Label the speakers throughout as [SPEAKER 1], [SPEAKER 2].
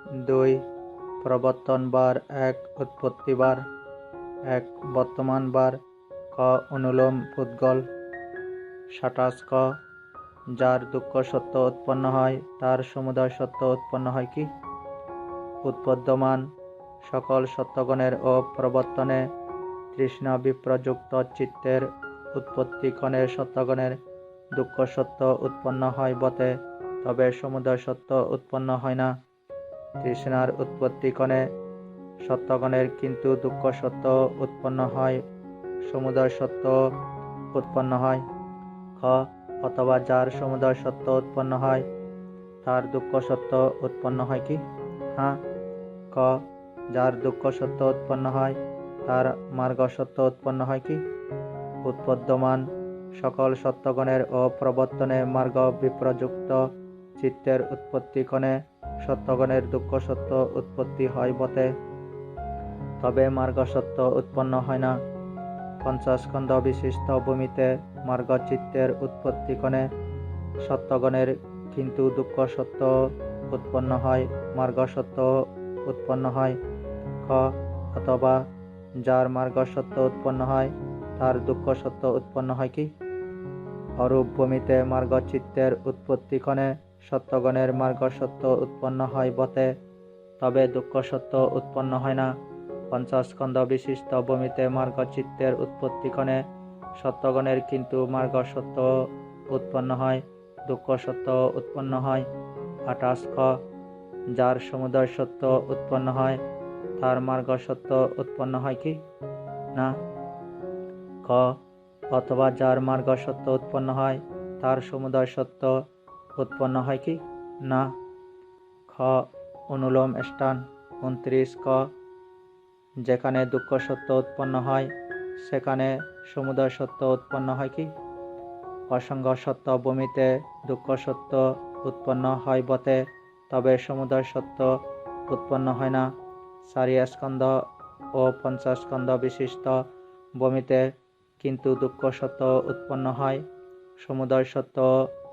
[SPEAKER 1] 2 প্রবর্তন বার 1 উৎপত্তি বার 1 বর্তমান বার ক অনুলোম পুদ্গল 27 ক যার দুঃখ সত্য উৎপন্ন হয় তার সমুদয় সত্য উৎপন্ন হয় কি? উৎপদ্যমান সকল সত্যগণের ও প্রবর্তনে তৃষ্ণা বিপ্রযুক্ত চিত্তের উৎপত্তিক্ষণে সত্যগণের দুঃখ সত্য উৎপন্ন হয় বটে, তবে সমুদয় সত্য উৎপন্ন হয় না। তৃষ্ণার উৎপত্তিক্ষণে সত্যগণের কিন্তু দুঃখ সত্য উৎপন্ন হয়, সমুদয় সত্য উৎপন্ন হয়। খ অথবা যার সমুদয় সত্য উৎপন্ন হয় তার দুঃখ সত্য উৎপন্ন হয় কি? হ্যাঁ। ক যার দুঃখ সত্য উৎপন্ন হয় তার মার্গ সত্য উৎপন্ন হয় কি? উৎপদ্যমান সকল সত্যগণের ও প্রবর্তনে মার্গ বিপ্রযুক্ত চিত্তের উৎপত্তিক্ষণে সত্যগণের দুঃখ সত্য উৎপত্তি হয় বটে, তবে মার্গ সত্য উৎপন্ন হয় না। পঞ্চস্কন্ধ বিশিষ্ট ভূমিতে মার্গ চিত্তের উৎপত্তিক্ষণে সত্যগণের কিন্তু দুঃখ সত্য উৎপন্ন হয়, মার্গ সত্য উৎপন্ন হয়। খ অথবা যার মার্গ সত্য উৎপন্ন হয় তার দুঃখ সত্য উৎপন্ন হয় কি? অরূপ ভূমিতে মার্গ চিত্তের উৎপত্তিক্ষণে সত্যগণের মার্গ সত্য উৎপন্ন হয় বটে, তবে দুঃখ সত্য উৎপন্ন হয় না। পঞ্চস্কন্ধ বিশিষ্ট ভূমিতে মার্গ চিত্তের উৎপত্তিক্ষণে সত্যগণের কিন্তু মার্গ সত্য উৎপন্ন হয়, দুঃখ সত্য উৎপন্ন হয়। 28 খ যার সমুদয় সত্য উৎপন্ন হয় তার মার্গ সত্য উৎপন্ন হয় কি? না। খ অথবা যার মার্গ সত্য উৎপন্ন হয় তার সমুদয় সত্য উৎপন্ন হয় কি? না। খ অনুলোম স্থান 29 ক যেখানে দুঃখ সত্য উৎপন্ন হয় সেখানে সমুদয় সত্য উৎপন্ন হয় কি? অসংগ সত্য ভূমিতে দুঃখ সত্য উৎপন্ন হয় বটে, তবে সমুদয় সত্য উৎপন্ন হয় না। 4 স্কন্ধ ও 5 স্কন্ধ বিশিষ্ট ভূমিতে কিন্তু দুঃখ সত্য উৎপন্ন হয়, সমুদয় সত্য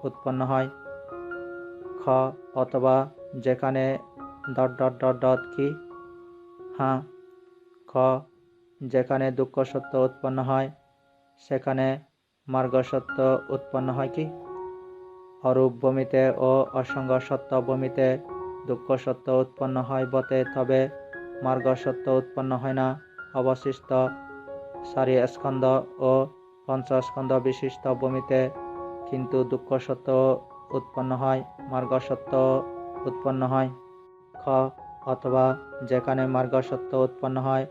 [SPEAKER 1] উৎপন্ন হয়। খ অথবা যেখানে কি? হ্যাঁ। খ যেখানে দুঃখ সত্য উৎপন্ন হয় সেখানে মার্গ সত্য উৎপন্ন হয় কি? অরূপ ভূমিতে ও অসংগ সত্য ভূমিতে দুঃখ সত্য উৎপন্ন হয় বটে, তবে মার্গ সত্য উৎপন্ন হয় না। অবশিষ্ট 4 স্কন্ধ ও 5 স্কন্ধ বিশিষ্ট ভূমিতে কিন্তু দুঃখ সত্য উৎপন্ন হয়, মার্গ সত্য উৎপন্ন হয়। খ অথবা যেখানে মার্গ সত্য উৎপন্ন হয়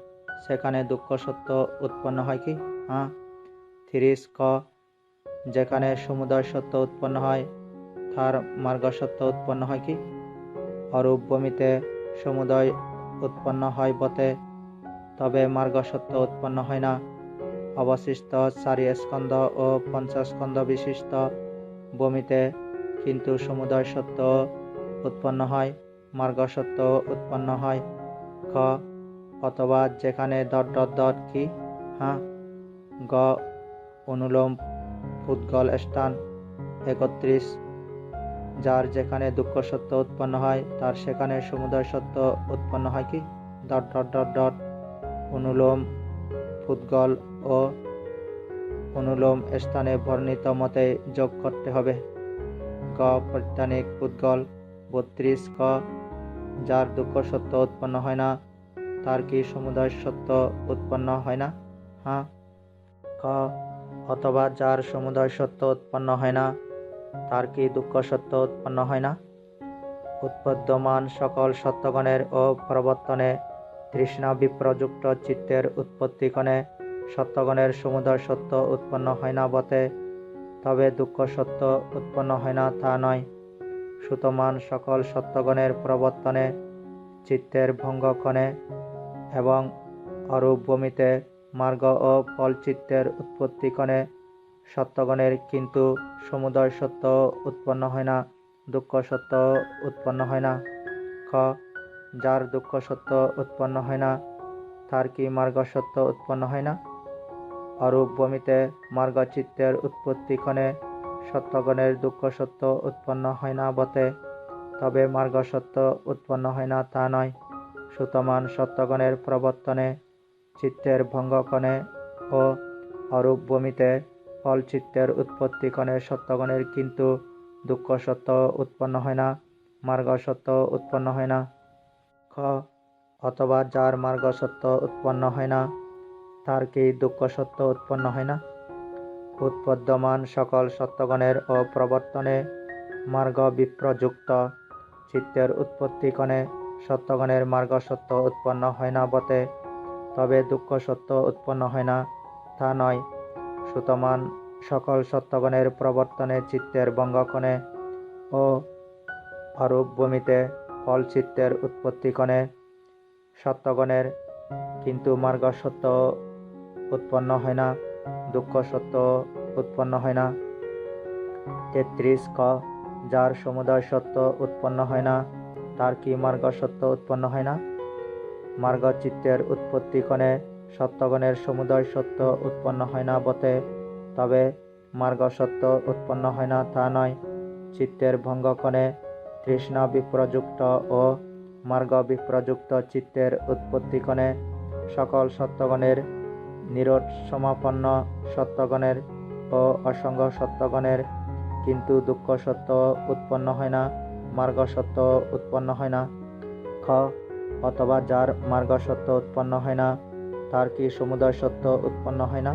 [SPEAKER 1] সেখানে দুঃখ সত্য উৎপন্ন হয় কি? হ্যাঁ। 30 ক যেখানে সমুদয় সত্য উৎপন্ন হয় তার মার্গ সত্য উৎপন্ন হয় কি? অরূপ ভূমিতে সমুদয় উৎপন্ন হয় বটে, তবে মার্গ সত্য উৎপন্ন হয় না। অবশিষ্ট 4 স্কন্ধ ও 5 স্কন্ধ বিশিষ্ট ভূমিতে কিন্তু সমুদয় সত্য উৎপন্ন হয়, মার্গ সত্য উৎপন্ন হয়। খ অথবা যেখানে কি? হ্যাঁ। গ অনুলোম পুদ্গল স্থান 31 যার যেখানে দুঃখ সত্য উৎপন্ন হয় তার সেখানে সমুদয় সত্য উৎপন্ন হয় কি? অনুলোম পুদ্গল ও অনুলোম স্থানে বর্ণিত মতে যোগ করতে হবে। গ প্রত্যানিক পুদ্গল 32 ক যার দুঃখ সত্য উৎপন্ন হয় না তার কি সমুদয় সত্য উৎপন্ন হয় না? হ্যাঁ। খ অথবা যার সমুদয় সত্য উৎপন্ন হয় না তার কি দুঃখ সত্য উৎপন্ন হয় না? উৎপদ্যমান সকল সত্যগণের ও প্রবর্তনে তৃষ্ণা বিপ্রযুক্ত চিত্তের উৎপত্তিক্ষণে সত্যগণের সমুদয় সত্য উৎপন্ন হয় না বটে, তবে দুঃখ সত্য উৎপন্ন হয় না তা নয়। সুতমান সকল সত্যগণের প্রবর্তনে চিত্তের ভঙ্গক্ষণে এবং অরূপ ভূমিতে মার্গ ও ফল চিত্তের উৎপত্তিক্ষণে সত্যগণের কিন্তু সমুদয় সত্য উৎপন্ন হয় না, দুঃখ সত্য উৎপন্ন হয় না। খ যার দুঃখ সত্য উৎপন্ন হয় না তার কি মার্গ সত্য উৎপন্ন হয় না? অরূপ ভূমিতে মার্গ চিত্তের উৎপত্তিক্ষণে সত্যগণের দুঃখ সত্য উৎপন্ন হয় না বটে, তবে মার্গ সত্য উৎপন্ন হয় না তা নয়। সুতমান সত্যগণের প্রবর্তনে চিত্তের ভঙ্গক্ষণে ও অরূপ ভূমিতে ফল চিত্তের উৎপত্তিক্ষণে সত্যগণের কিন্তু দুঃখ সত্য উৎপন্ন হয় না, মার্গ সত্য উৎপন্ন হয় না। খ অথবা যার মার্গ সত্য উৎপন্ন হয় না তার কি দুঃখ সত্য উৎপন্ন হয় না? উৎপদ্যমান সকল সত্যগণের ও প্রবর্তনে মার্গ বিপ্রযুক্ত চিত্তের উৎপত্তিক্ষণে সত্যগণের মার্গ সত্য উৎপন্ন হয় না বটে, তবে দুঃখ সত্য উৎপন্ন হয় না তা নয়। সুতমান সকল সত্যগণের প্রবর্তনে চিত্তের ভঙ্গক্ষণে ও অরূপ ভূমিতে ফল চিত্তের উৎপত্তিক্ষণে সত্যগণের কিন্তু মার্গ সত্য উৎপন্ন হয় না, দুঃখ সত্য উৎপন্ন হয় না। 33 ক যার সমুদয় সত্য উৎপন্ন হয় না তার কি মার্গ সত্য উৎপন্ন হয় না? মার্গ চিত্তের উৎপত্তিক্ষণে সত্যগণের সমুদয় সত্য উৎপন্ন হয় না বটে, তবে মার্গ সত্য উৎপন্ন হয় না তা নয়। চিত্তের ভঙ্গক্ষণে তৃষ্ণা বিপ্রযুক্ত ও মার্গ বিপ্রযুক্ত চিত্তের উৎপত্তিক্ষণে সকল সত্যগণের নিরোধ সমাপন্ন সত্যগণের ও অসঙ্গ সত্যগণের কিন্তু দুঃখ সত্য উৎপন্ন হয় না, মার্গ সত্য উৎপন্ন হয় না। খ অথবা যার মার্গ সত্য উৎপন্ন হয় না তার কি সমুদয় সত্য উৎপন্ন হয় না?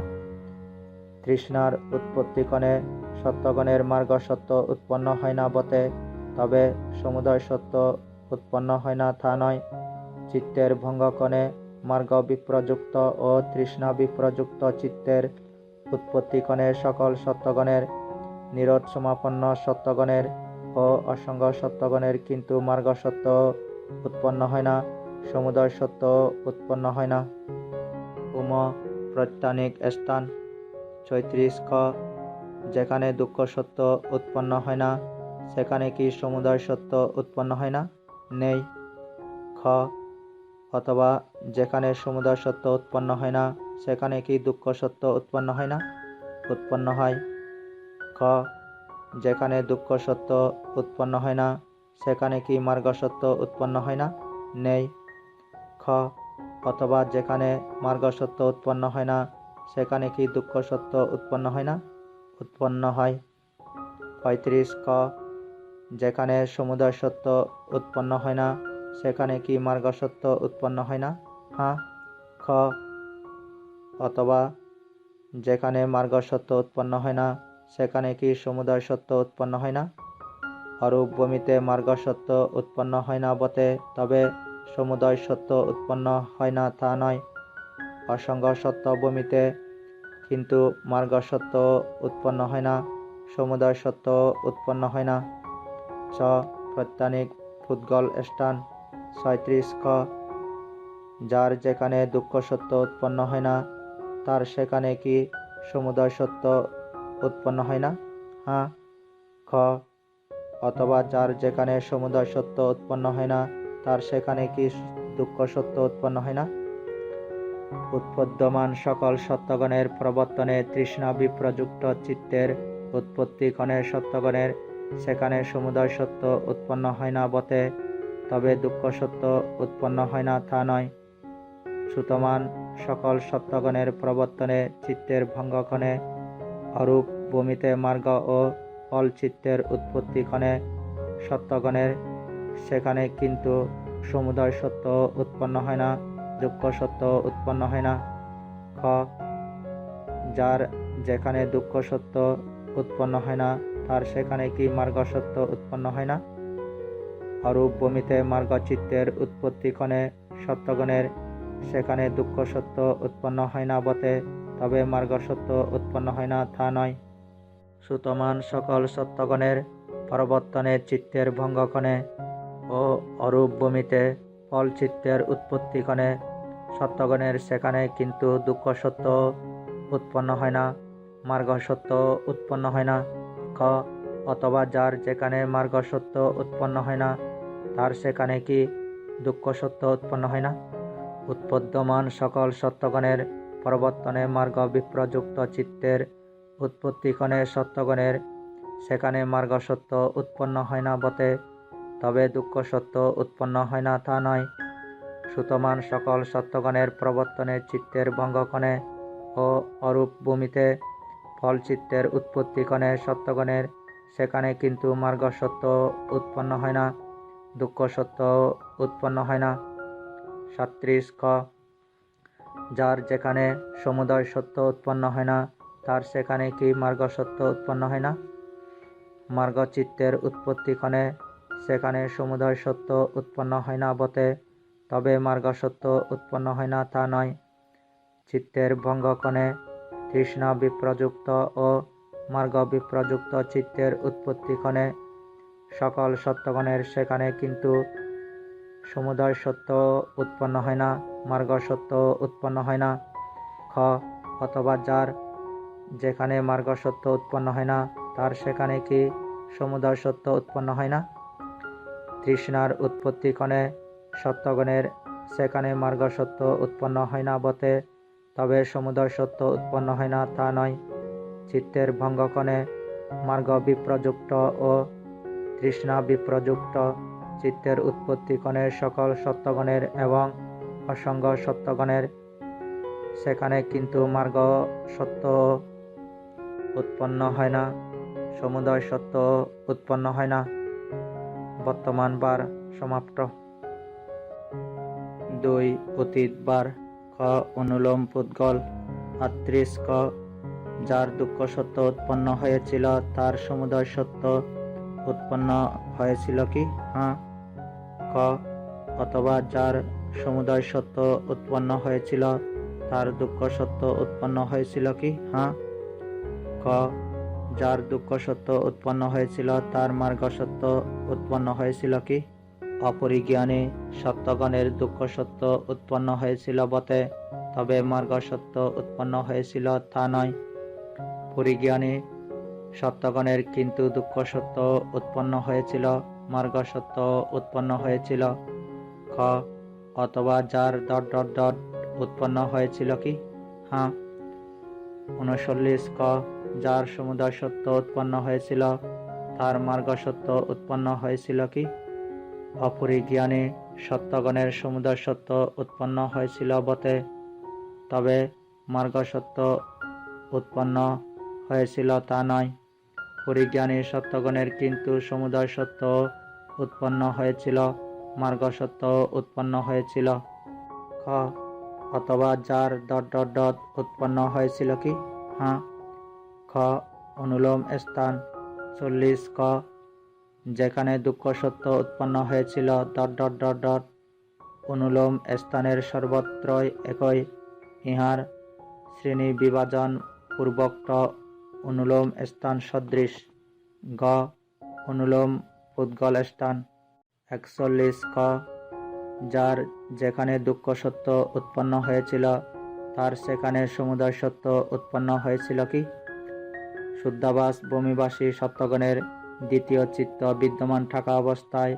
[SPEAKER 1] তৃষ্ণার উৎপত্তিক্ষণে সত্যগণের মার্গ সত্য উৎপন্ন হয় না বটে, তবে সমুদয় সত্য উৎপন্ন হয় না তা নয়। চিত্তের ভঙ্গক্ষণে মার্গ বিপ্রযুক্ত ও তৃষ্ণা বিপ্রযুক্ত চিত্তের উৎপত্তিক্ষণে সকল সত্যগণের নিরোধ সমাপন্ন সত্যগণের ও অসঙ্গ সত্যগণের কিন্তু মার্গ সত্য উৎপন্ন হয় না, সমুদয় সত্য উৎপন্ন হয় না। উম প্রত্যানিক স্থান 34 খ যেখানে দুঃখ সত্য উৎপন্ন হয় না সেখানে কি সমুদয় সত্য উৎপন্ন হয় না? নেই। খ অথবা যেখানে সমুদয় সত্য উৎপন্ন হয় না সেখানে কি দুঃখ সত্য উৎপন্ন হয় না? উৎপন্ন হয়। খ যেখানে দুঃখ সত্য উৎপন্ন হয় না সেখানে কি মার্গ সত্য উৎপন্ন হয় না? নেই। খ অথবা যেখানে মার্গ সত্য উৎপন্ন হয় না সেখানে কি দুঃখ সত্য উৎপন্ন হয় না? উৎপন্ন হয়। 35 ক যেখানে সমুদয় সত্য উৎপন্ন হয় না সেখানে কি মার্গ সত্য উৎপন্ন হয় না? হ্যাঁ। খ অথবা যেখানে মার্গ সত্য উৎপন্ন হয় না সেখানে কি সমুদয় সত্য উৎপন্ন হয় না? অরূপ ভূমিতে মার্গ সত্য উৎপন্ন হয় না বটে, তবে সমুদয় সত্য উৎপন্ন হয় না তা নয়। অসঙ্গ সত্য ভূমিতে কিন্তু মার্গ সত্য উৎপন্ন হয় না, সমুদয় সত্য উৎপন্ন হয় না। চ প্রত্যানিক পুদ্গল স্থান 36 খ যার যেখানে দুঃখ সত্য উৎপন্ন হয় না তার সেখানে কি সমুদয় সত্য উৎপন্ন হয় না? হ্যাঁ। খ অথবা যার যেখানে সমুদয় সত্য উৎপন্ন হয় না তার সেখানে কি দুঃখ সত্য উৎপন্ন হয় না? উৎপদ্যমান সকল সত্যগণের প্রবর্তনে তৃষ্ণা বিপ্রযুক্ত চিত্তের উৎপত্তিক্ষণে সত্যগণের সেখানে সমুদয় সত্য উৎপন্ন হয় না বটে, তবে দুঃখ সত্য উৎপন্ন হয় না তা নয়। সুতমান সকল সত্যগণের প্রবর্তনে চিত্তের ভঙ্গক্ষণে অরূপ ভূমিতে মার্গ ও ফল চিত্তের উৎপত্তিক্ষণে সত্যগণের সেখানে কিন্তু সমুদয় সত্য উৎপন্ন হয় না, দুঃখ সত্য উৎপন্ন হয় না। খ যার যেখানে দুঃখ সত্য উৎপন্ন হয় না তার সেখানে কি মার্গ সত্য উৎপন্ন হয় না? অরূপ ভূমিতে মার্গ চিত্তের উৎপত্তিক্ষণে সত্যগণের সেখানে দুঃখ সত্য উৎপন্ন হয় না বটে, তবে মার্গ সত্য উৎপন্ন হয় না তা নয়। সুতমান সকল সত্যগণের প্রবর্তনে চিত্তের ভঙ্গক্ষণে ও অরূপ ভূমিতে ফল চিত্তের উৎপত্তিক্ষণে সত্যগণের সেখানে কিন্তু দুঃখ সত্য উৎপন্ন হয় না, মার্গ সত্য উৎপন্ন হয় না। খ অথবা যার যেখানে মার্গ সত্য উৎপন্ন হয় না তার সেখানে কি দুঃখ সত্য উৎপন্ন হয় না? উৎপদ্যমান সকল সত্যগণের প্রবর্তনে মার্গ বিপ্রযুক্ত চিত্তের উৎপত্তিক্ষণে সত্যগণের সেখানে মার্গ সত্য উৎপন্ন হয় না বটে, তবে দুঃখ সত্য উৎপন্ন হয় না তা নয়। সুতমান সকল সত্যগণের প্রবর্তনে চিত্তের ভঙ্গক্ষণে ও অরূপ ভূমিতে ফল চিত্তের উৎপত্তিক্ষণে সত্যগণের সেখানে কিন্তু মার্গ সত্য উৎপন্ন হয় না, দুঃখ সত্য উৎপন্ন হয় না। 37 ক যার যেখানে সমুদয় সত্য উৎপন্ন হয় না তার সেখানে কি মার্গ সত্য উৎপন্ন হয় না? মার্গ চিত্তের উৎপত্তিক্ষণে সেখানে সমুদয় সত্য উৎপন্ন হয় না বটে, তবে মার্গ সত্য উৎপন্ন হয় না তা নয়। চিত্তের ভঙ্গক্ষণে তৃষ্ণা বিপ্রযুক্ত ও মার্গ বিপ্রযুক্ত চিত্তের উৎপত্তিক্ষণে সকল সত্যগণের সেখানে কিন্তু সমুদয় সত্য উৎপন্ন হয় না, মার্গ সত্য উৎপন্ন হয় না। খ অথবা যার যেখানে মার্গ সত্য উৎপন্ন হয় না তার সেখানে কি সমুদয় সত্য উৎপন্ন হয় না? তৃষ্ণার উৎপত্তিক্ষণে সত্যগণের সেখানে মার্গ সত্য উৎপন্ন হয় না বটে, তবে সমুদয় সত্য উৎপন্ন হয় না তা নয়। চিত্তের ভঙ্গক্ষণে মার্গ বিপ্রযুক্ত ও তৃষ্ণা বিপ্রযুক্ত চিত্তের উৎপত্তিক্ষণে সকল সত্যগণের এবং অসঙ্গ সত্যগণের সেখানে কিন্তু মার্গ সত্য উৎপন্ন হয় না, সমুদয় সত্য উৎপন্ন হয় না। বর্তমান বার সমাপ্ত। 2 অতীত বার। খ অনুলোম পুদ্গল। 38 ক যার দুঃখ সত্য উৎপন্ন হয়েছিল তার সমুদয় সত্য উৎপন্ন হয়েছিল কি? হ্যাঁ। ক অথবা যার সমুদয় সত্য উৎপন্ন হয়েছিল তার দুঃখ সত্য উৎপন্ন হয়েছিল কি? হ্যাঁ। ক যার দুঃখ সত্য উৎপন্ন হয়েছিল তার মার্গ সত্য উৎপন্ন হয়েছিল কি? অপরিজ্ঞানী সত্যগণের দুঃখ সত্য উৎপন্ন হয়েছিল বটে, তবে মার্গ সত্য উৎপন্ন হয়েছিল তা নয়। পরিজ্ঞানী সত্যগণের কিন্তু দুঃখ সত্য উৎপন্ন হয়েছিল, মার্গ সত্য উৎপন্ন হয়েছিল। খ অথবা যার ... উৎপন্ন হয়েছিল কি? হ্যাঁ। 39 ক যার সমুদয় সত্য উৎপন্ন হয়েছিল তার মার্গ সত্য উৎপন্ন হয়েছিল কি? অপরিজ্ঞানী সত্যগণের সমুদয় সত্য উৎপন্ন হয়েছিল বটে, তবে মার্গ সত্য উৎপন্ন হয়েছিল তা নয়। পরিজ্ঞানী সত্যগণের কিন্তু সমুদয় সত্য উৎপন্ন হয়েছিল, মার্গ সত্য উৎপন্ন হয়েছিল। খ অথবা যার ... উৎপন্ন হয়েছিল কি? হ্যাঁ। খ অনুলোম স্থান। 40 ক যেখানে দুঃখ সত্য উৎপন্ন হয়েছিল ... অনুলোম স্থানের সর্বত্রই একই, ইহার শ্রেণী বিভাজন পূর্বোক্ত অনুলোম স্থান সদৃশ। গ অনুলোম পুদ্গল স্থান। 41 ক যার যেখানে দুঃখ সত্য উৎপন্ন হয়েছিল তার সেখানে সমুদয় সত্য উৎপন্ন হয়েছিল কি? শুদ্ধাভাস ভূমিবাসী সত্যগণের দ্বিতীয় চিত্ত বিদ্যমান থাকা অবস্থায়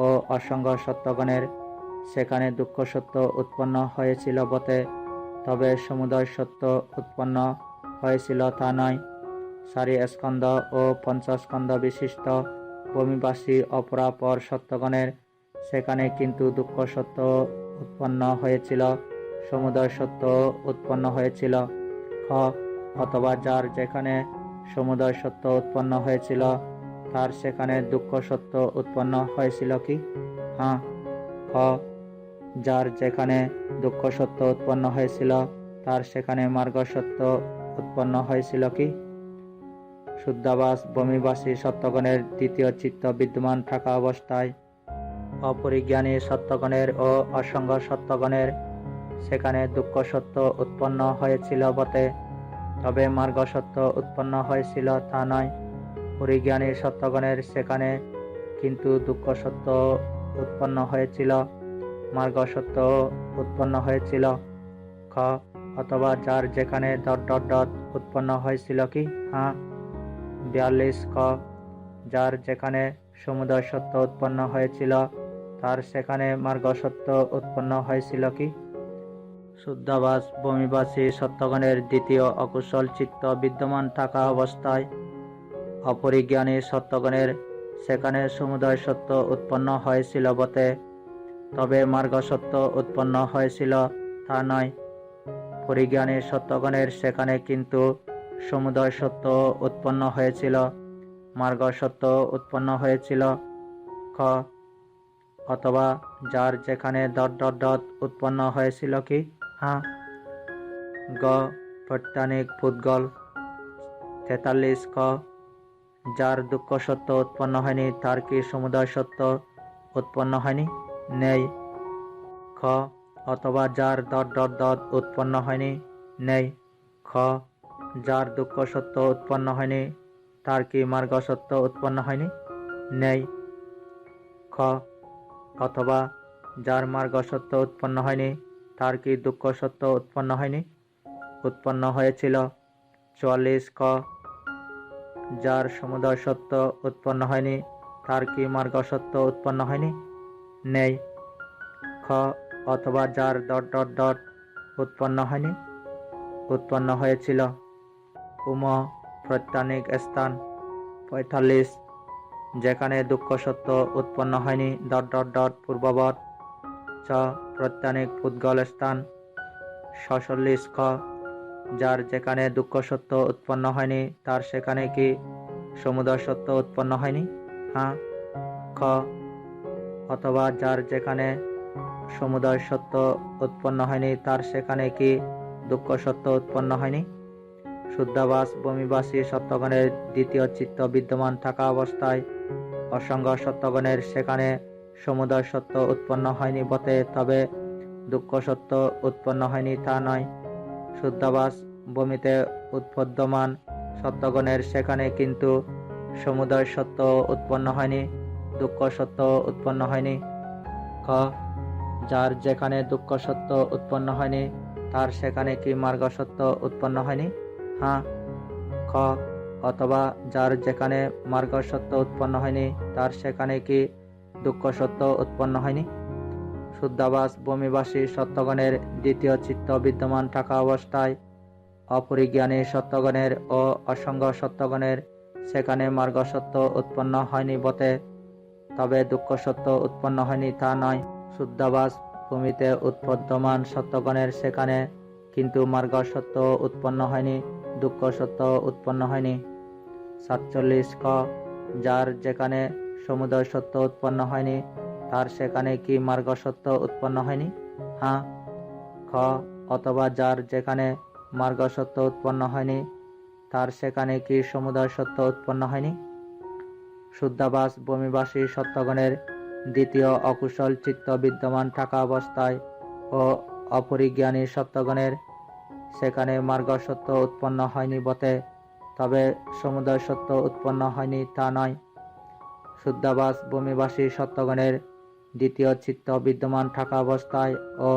[SPEAKER 1] ও অসঙ্গ সত্যগণের সেখানে দুঃখ সত্য উৎপন্ন হয়েছিল বটে, তবে সমুদয় সত্য উৎপন্ন হয়েছিল তা নয়। 4 স্কন্ধ ও 5 স্কন্ধ বিশিষ্ট ভূমিবাসী অপরাপর সত্যগণের সেখানে কিন্তু দুঃখ সত্য উৎপন্ন হয়েছিল, সমুদয় সত্য উৎপন্ন হয়েছিল। খ অথবা যার যেখানে সমুদয় সত্য উৎপন্ন হয়েছিল তার সেখানে দুঃখ সত্য উৎপন্ন হয়েছিল কি? হ্যাঁ। খ যার যেখানে দুঃখ সত্য উৎপন্ন হয়েছিল তার সেখানে মার্গ সত্য উৎপন্ন হয়েছিল কি? শুদ্ধাভাস ভূমিবাসী সত্যগণের দ্বিতীয় চিত্ত বিদ্যমান থাকা অবস্থায় অপরিজ্ঞানী সত্যগণের ও অসঙ্গ সত্যগণের সেখানে দুঃখ সত্য উৎপন্ন হয়েছিল বটে, তবে মার্গ সত্য উৎপন্ন হয়েছিল তা নয়। পরিজ্ঞানী সত্যগণের সেখানে কিন্তু দুঃখ সত্য উৎপন্ন হয়েছিল, মার্গ সত্য উৎপন্ন হয়েছিল। খ অথবা যার যেখানে ... উৎপন্ন হয়েছিল কি? হ্যাঁ। 42 ক যার যেখানে সমুদয় সত্য উৎপন্ন হয়েছিল তার সেখানে মার্গ সত্য উৎপন্ন হয়েছিল কি? শুদ্ধাভাস ভূমিবাসী সত্যগণের দ্বিতীয় অকুশল চিত্ত বিদ্যমান থাকা অবস্থায় অপরিজ্ঞানী সত্যগণের সেখানে সমুদয় সত্য উৎপন্ন হয়েছিল বটে, তবে মার্গ সত্য উৎপন্ন হয়েছিল তা নয়। পরিজ্ঞানী সত্যগণের সেখানে কিন্তু সমুদয় সত্য উৎপন্ন হয়েছিল, মার্গ সত্য উৎপন্ন হয়েছিল। খ অথবা যার যেখানে ... উৎপন্ন হয়েছিল কি? হ্যাঁ। গ প্রত্যানিক পুদ্গল। 43 ক যার দুঃখ সত্য উৎপন্ন হয়নি তার কি সমুদয় সত্য উৎপন্ন হয়নি? নেই। খ অথবা যার ... উৎপন্ন হয়নি? নেই। খ যার দুঃখ সত্য উৎপন্ন হয়নি তার কি মার্গ সত্য উৎপন্ন হয়নি? নেই। খ অথবা যার মার্গ সত্য উৎপন্ন হয়নি তার কি দুঃখ সত্য উৎপন্ন হয়নি? উৎপন্ন হয়েছিল। 44 ক যার সমুদয় সত্য উৎপন্ন হয়নি তার কি মার্গ সত্য উৎপন্ন হয়নি? নেই। খ অথবা যার ... উৎপন্ন হয়নি? উৎপন্ন হয়েছিল। উম প্রত্যানিক স্থান। 45 যেখানে দুঃখ সত্য উৎপন্ন হয়নি ... পূর্ববৎ। চ প্রত্যানিক পুদ্গল স্থান। 46 খ যার যেখানে দুঃখ সত্য উৎপন্ন হয়নি তার সেখানে কি সমুদয় সত্য উৎপন্ন হয়নি? হ্যাঁ। খ অথবা যার যেখানে সমুদয় সত্য উৎপন্ন হয়নি তার সেখানে কি দুঃখ সত্য উৎপন্ন হয়নি? শুদ্ধাভাস বমিবাসী সত্যগণের দ্বিতীয় চিত্ত বিদ্যমান থাকা অবস্থায় অসঙ্গ সত্যগণের সেখানে সমুদয় সত্য উৎপন্ন হয়নি বটে, তবে দুঃখ সত্য উৎপন্ন হয়নি তা নয়। শুদ্ধাভাস বমিতে উৎপদ্যমান সত্যগণের সেখানে কিন্তু সমুদয় সত্য উৎপন্ন হয়নি, দুঃখ সত্য উৎপন্ন হয়নি। খ যার যেখানে দুঃখ সত্য উৎপন্ন হয়নি তার সেখানে কি মার্গ সত্য উৎপন্ন হয়নি? হ্যাঁ। খ অথবা যার যেখানে মার্গ সত্য উৎপন্ন হয়নি তার সেখানে কি দুঃখ সত্য উৎপন্ন হয়নি? শুদ্ধাভাস বমিবাসী সত্যগণের দ্বিতীয় চিত্ত বিদ্যমান থাকা অবস্থায় অপরিজ্ঞানী সত্যগণের ও অসঙ্গ সত্যগণের সেখানে মার্গ সত্য উৎপন্ন হয়নি বটে, তবে দুঃখ সত্য উৎপন্ন হয়নি তা নয়। শুদ্ধাভাস ভূমিতে উৎপদ্যমান সত্যগণের সেখানে কিন্তু মার্গ সত্য উৎপন্ন হয়নি, দুঃখ সত্য উৎপন্ন হয়নি। 47 ক যার যেখানে সমুদয় সত্য উৎপন্ন হয়নি তার সেখানে কি মার্গ সত্য উৎপন্ন হয়নি? হ্যাঁ। খ অথবা যার যেখানে মার্গ সত্য উৎপন্ন হয়নি তার সেখানে কি সমুদয় সত্য উৎপন্ন হয়নি? শুদ্ধাভাস বমিবাসী সত্যগণের দ্বিতীয় অকুশল চিত্ত বিদ্যমান থাকা অবস্থায় ও অপরিজ্ঞানী সত্যগণের সেখানে মার্গ সত্য উৎপন্ন হয়নি বটে, তবে সমুদয় সত্য উৎপন্ন হয়নি তা নয়। শুদ্ধাভাস বমিবাসী সত্যগণের দ্বিতীয় চিত্ত বিদ্যমান থাকা অবস্থায় ও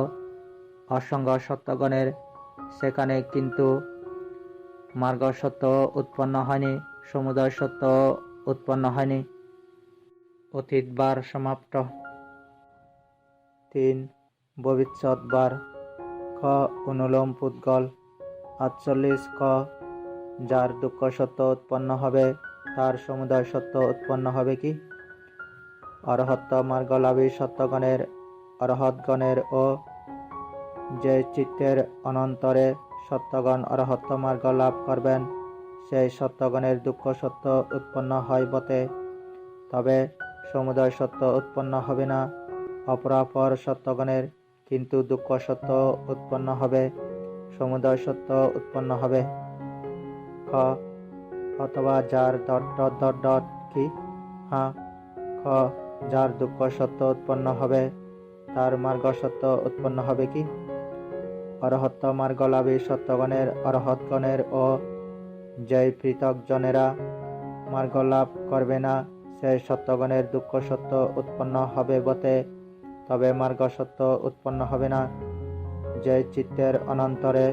[SPEAKER 1] অসঙ্গ সত্যগণের সেখানে কিন্তু মার্গ সত্য উৎপন্ন হয়নি, সমুদয় সত্য উৎপন্ন হয়নি। অতীত বার সমাপ্ত। 3 ভবিষ্যৎ বার। খ অনুলোম পুদ্গল। 48 ক যার দুঃখ সত্য উৎপন্ন হবে তার সমুদয় সত্য উৎপন্ন হবে কি? অরহত্ত মার্গলাভী সত্যগণের অরহৎগণের ও যে চিত্তের অনন্তরে সত্যগণ অরহত্ত মার্গ লাভ করবেন সেই সত্যগণের দুঃখ সত্য উৎপন্ন হয় বটে, তবে সমুদয় সত্য উৎপন্ন হবে না। অপরাপর সত্যগণের কিন্তু দুঃখ সত্য উৎপন্ন হবে, সমুদয় সত্য উৎপন্ন হবে। খ অথবা যার ... কি? হ্যাঁ। খ যার দুঃখ সত্য উৎপন্ন হবে তার মার্গ সত্য উৎপন্ন হবে কি? অরহত্ত মার্গলাভী সত্যগণের অরহৎগণের ও যেই পৃথক জনেরা মার্গ লাভ করবে না সেই সত্যগণের দুঃখ সত্য উৎপন্ন হবে বটে, তবে মার্গ সত্য উৎপন্ন হবে না। যে চিত্তের অনন্তরে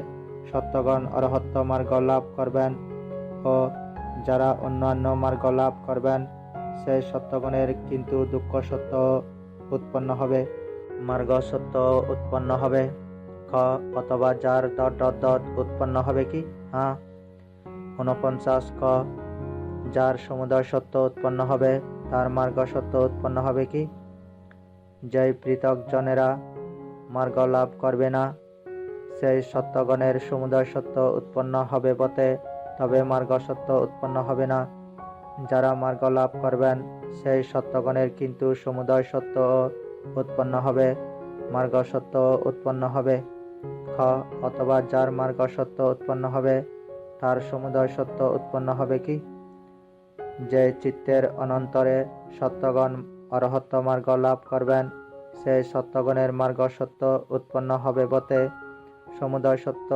[SPEAKER 1] সত্যগণ অরহত্ত মার্গ লাভ করবেন ও যারা অন্যান্য মার্গ লাভ করবেন সেই সত্যগণের কিন্তু দুঃখ সত্য উৎপন্ন হবে, মার্গ সত্য উৎপন্ন হবে। খ অথবা যার ... উৎপন্ন হবে কি? হ্যাঁ। 49 ক যার সমুদয় সত্য উৎপন্ন হবে তার মার্গ সত্য উৎপন্ন হবে কি? যেই পৃথক জনেরা মার্গ লাভ করবে না, সেই সত্যগণের সমুদয় সত্য উৎপন্ন হবে বটে, তবে মার্গ সত্য উৎপন্ন হবে না। যারা মার্গ লাভ করবেন, সেই সত্যগণের কিন্তু সমুদয় সত্য উৎপন্ন হবে, মার্গ সত্য উৎপন্ন হবে। খ অথবা যার মার্গ সত্য উৎপন্ন হবে, তার সমুদয় সত্য উৎপন্ন হবে কি? যে চিত্তের অনন্তরে সত্যগণ অরহত্ত মার্গ লাভ করবেন, সেই সত্যগণের মার্গ সত্য উৎপন্ন হবে বটে, সমুদয় সত্য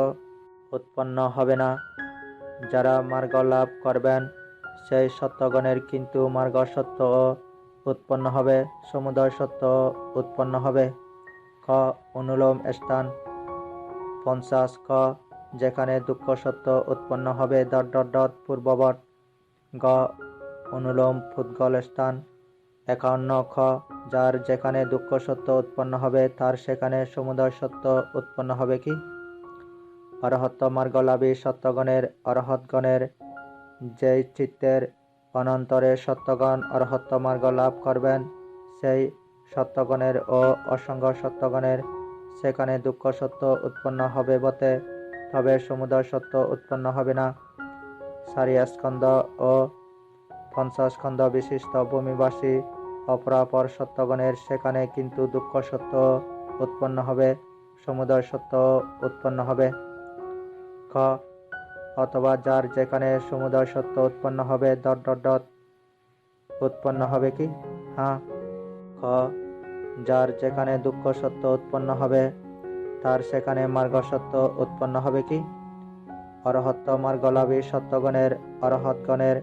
[SPEAKER 1] উৎপন্ন হবে না। যারা মার্গ লাভ করবেন, সেই সত্যগণের কিন্তু মার্গ সত্য উৎপন্ন হবে, সমুদয় সত্য উৎপন্ন হবে। ক অনুলোম স্থান 50। ক যেখানে দুঃখ সত্য উৎপন্ন হবে পূর্ববৎ। গ অনুলোম ফুদ্গল স্থান 51। খ যার যেখানে দুঃখ সত্য উৎপন্ন হবে, তার সেখানে সমুদয় সত্য উৎপন্ন হবে কি? অরহত্ত মার্গলাভী সত্যগণের অরহৎগণের যেই চিত্তের অনন্তরে সত্যগণ অরহত্ত মার্গ লাভ করবেন, সেই সত্যগণের ও অসঙ্গ সত্যগণের সেখানে দুঃখ সত্য উৎপন্ন হবে বটে, তবে সমুদয় সত্য উৎপন্ন হবে না। 4 স্কন্ধ ও 50 স্কন্ধ বিশিষ্ট ভূমিবাসী অপরাপর সত্যগণের সেখানে কিন্তু দুঃখ সত্য উৎপন্ন হবে, সমুদয় সত্য উৎপন্ন হবে। খ অথবা যার যেখানে সমুদয় সত্য উৎপন্ন হবে উৎপন্ন হবে কি? হ্যাঁ। খ যার যেখানে দুঃখ সত্য উৎপন্ন হবে, তার সেখানে মার্গ সত্য উৎপন্ন হবে কি? অরহত্ত মার্গলাভী সত্যগণের অরহৎগণের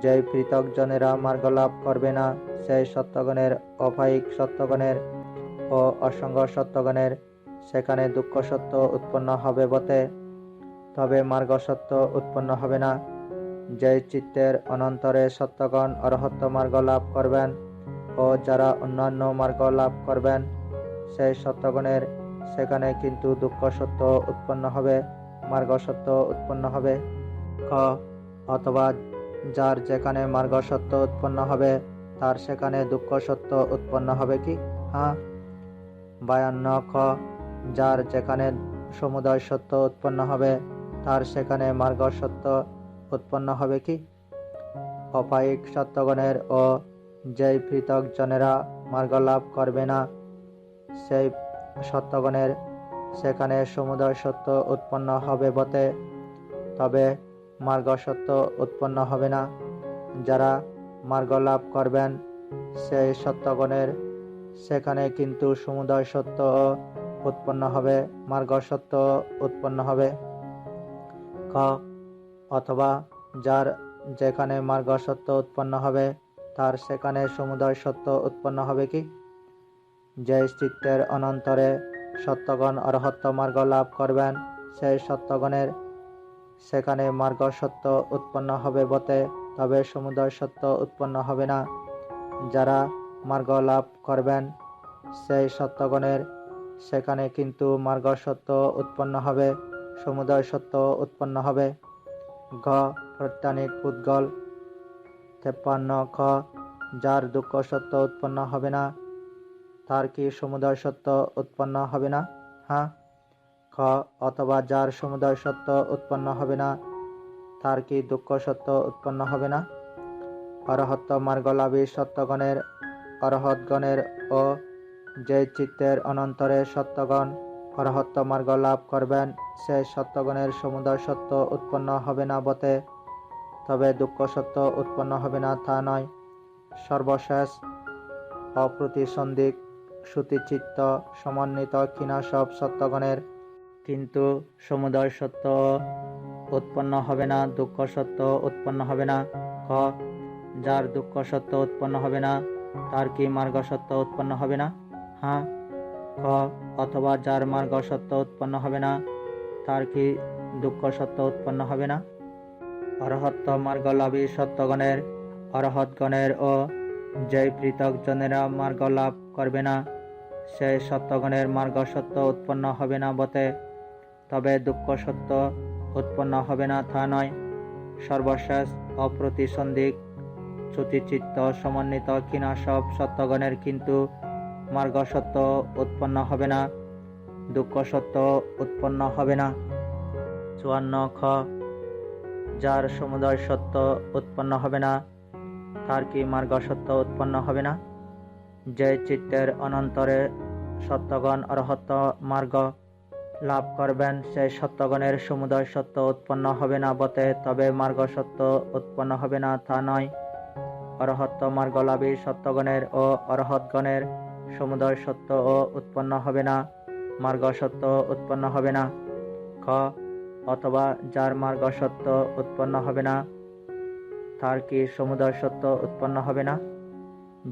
[SPEAKER 1] যেই পৃথক জনেরা মার্গ লাভ করবে না, সেই সত্যগণের অপায়িক সত্যগণের ও অসঙ্গ সত্যগণের সেখানে দুঃখ সত্য উৎপন্ন হবে বটে, তবে মার্গ সত্য উৎপন্ন হবে না। যেই চিত্তের অনন্তরে সত্যগণ অরহত্ত মার্গ লাভ করবেন ও যারা অন্যান্য মার্গ লাভ করবেন, সেই সত্যগণের সেখানে কিন্তু দুঃখ সত্য উৎপন্ন হবে, মার্গ সত্য উৎপন্ন হবে। খ অথবা যার যেখানে মার্গ সত্য উৎপন্ন হবে, তার সেখানে দুঃখ সত্য উৎপন্ন হবে কি? হ্যাঁ। 52। খ যার যেখানে সমুদয় সত্য উৎপন্ন হবে, তার সেখানে মার্গ সত্য উৎপন্ন হবে কি? অপায়িক সত্যগণের ও যেই পৃথক জনেরা মার্গ লাভ করবে না, সেই সত্যগণের সেখানে সমুদয় সত্য উৎপন্ন হবে বটে, তবে মার্গ সত্য উৎপন্ন হবে না। যারা মার্গ লাভ করবেন, সেই সত্যগণের সেখানে কিন্তু সমুদয় সত্য উৎপন্ন হবে, মার্গ সত্য উৎপন্ন হবে। খ অথবা যার যেখানে মার্গ সত্য উৎপন্ন হবে, তার সেখানে সমুদয় সত্য উৎপন্ন হবে কি? যে চিত্তের অনন্তরে সত্যগণ অরহত্ত মার্গ লাভ করবেন, সেই সত্যগণের সেখানে মার্গ সত্য উৎপন্ন হবে বটে, তবে সমুদয় সত্য উৎপন্ন হবে না। যারা মার্গ লাভ করবেন, সেই সত্যগণের সেখানে কিন্তু মার্গ সত্য উৎপন্ন হবে, সমুদয় সত্য উৎপন্ন হবে। ঘ প্রত্যানিক পুদ্গল 53। খ যার দুঃখ সত্য উৎপন্ন হবে না, তার কি সমুদয় সত্য উৎপন্ন হবে না? হ্যাঁ। খ অথবা যার সমুদয় সত্য উৎপন্ন হবে না, তার কি দুঃখ সত্য উৎপন্ন হবে না? অরহত্ত মার্গলাভী সত্যগণের অরহৎগণের ও যে চিত্তের অনন্তরে সত্যগণ অরহত্ত মার্গ লাভ করবেন, সেই সত্যগণের সমুদয় সত্য উৎপন্ন হবে না বটে, তবে দুঃখ সত্য উৎপন্ন হবে না তা নয়। সর্বশেষ অপ্রতিসন্ধিক শ্রুতিচিত্ত সমন্বিত ক্ষীণ সব সত্যগণের কিন্তু সমুদয় সত্য উৎপন্ন হবে না, দুঃখ সত্য উৎপন্ন হবে না। খ যার দুঃখ সত্য উৎপন্ন হবে না, তার কি মার্গ সত্য উৎপন্ন হবে না? হ্যাঁ। খ অথবা যার মার্গ সত্য উৎপন্ন হবে না, তার কি দুঃখ সত্য উৎপন্ন হবে না? অরহত্ত মার্গলাভী সত্যগণের অরহৎগণের ও যেই পৃথক জনেরা মার্গ লাভ করবে না, সেই সত্যগণের মার্গ সত্য উৎপন্ন হবে না বটে, তবে দুঃখ সত্য উৎপন্ন হবে না তা নয়। সর্বশেষ অপ্রতিসন্ধিক চ্যুতিচিত্ত সমন্বিত কিনা সব সত্যগণের কিন্তু মার্গ সত্য উৎপন্ন হবে না, দুঃখ সত্য উৎপন্ন হবে না। 54 খ, যার সমুদয় সত্য উৎপন্ন হবে না তার কি মার্গ সত্য উৎপন্ন হবে না? যে চিত্তের অনন্তরে সত্যগণ অরহত মার্গ লাভ করবেন সেই সত্যগণের সমুদয় সত্য উৎপন্ন হবে না বটে, তবে মার্গ সত্য উৎপন্ন হবে না তা নয়। অরহত্ত মার্গলাভী সত্যগণের ও অরহতগণের সমুদয় সত্য ও উৎপন্ন হবে না, মার্গ সত্য উৎপন্ন হবে না। খ, অথবা যার মার্গ সত্য উৎপন্ন হবে না তার কি সমুদয় সত্য উৎপন্ন হবে না?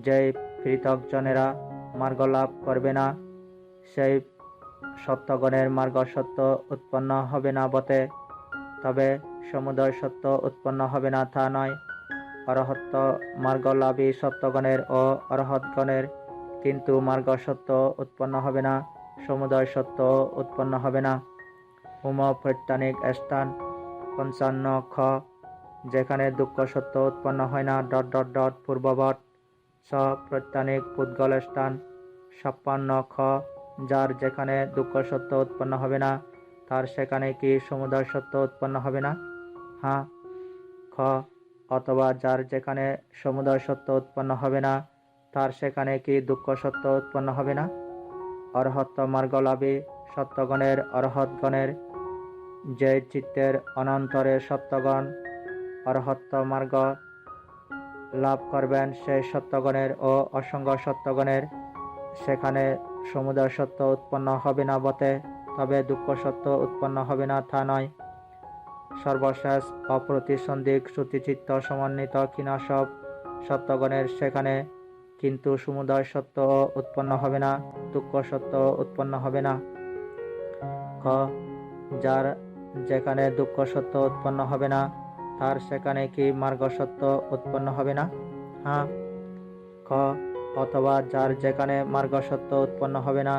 [SPEAKER 1] যেই পৃথক জনেরা মার্গ লাভ করবে না সেই সত্যগণের মার্গ সত্য উৎপন্ন হবে না বটে, তবে সমুদয় সত্য উৎপন্ন হবে না তা নয়। অরহত্ত মার্গলাভী সত্যগণের ও অরহতগণের কিন্তু মার্গ সত্য উৎপন্ন হবে না, সমুদয় সত্য উৎপন্ন হবে না। প্রত্যানিক স্থান 55 খ, যেখানে দুঃখ সত্য উৎপন্ন হয় না পূর্ববৎ প্রত্যানিক পুদ্গল স্থান। 56 খ, যার যেখানে দুঃখ সত্য উৎপন্ন হবে না তার সেখানে কি সমুদয় সত্য উৎপন্ন হবে না? হ্যাঁ। খ, অথবা যার যেখানে সমুদয় সত্য উৎপন্ন হবে না তার সেখানে কি দুঃখ সত্য উৎপন্ন হবে না? অরহত্ত মার্গলাভী সত্যগণের অরহতগণের যে চিত্তের অনন্তরে সত্যগণ অরহত্ত মার্গ লাভ করবেন সেই সত্যগণের ও অসঙ্গ সত্যগণের সেখানে সমুদয় সত্য উৎপন্ন হবে না বটে, তবে দুঃখ সত্য উৎপন্ন হবে না তা নয়। সর্বশেষ অপ্রতিসন্ধিক শ্রুতিচিত্ত সমন্বিত কিনা সব সত্যগণের সেখানে কিন্তু সমুদয় সত্য উৎপন্ন হবে না, দুঃখ সত্য উৎপন্ন হবে না। খ, যার যেখানে দুঃখ সত্য উৎপন্ন হবে না তার সেখানে কি মার্গ সত্য উৎপন্ন হবে না? হ্যাঁ। খ, অথবা যার যেখানে মার্গ সত্য উৎপন্ন হবে না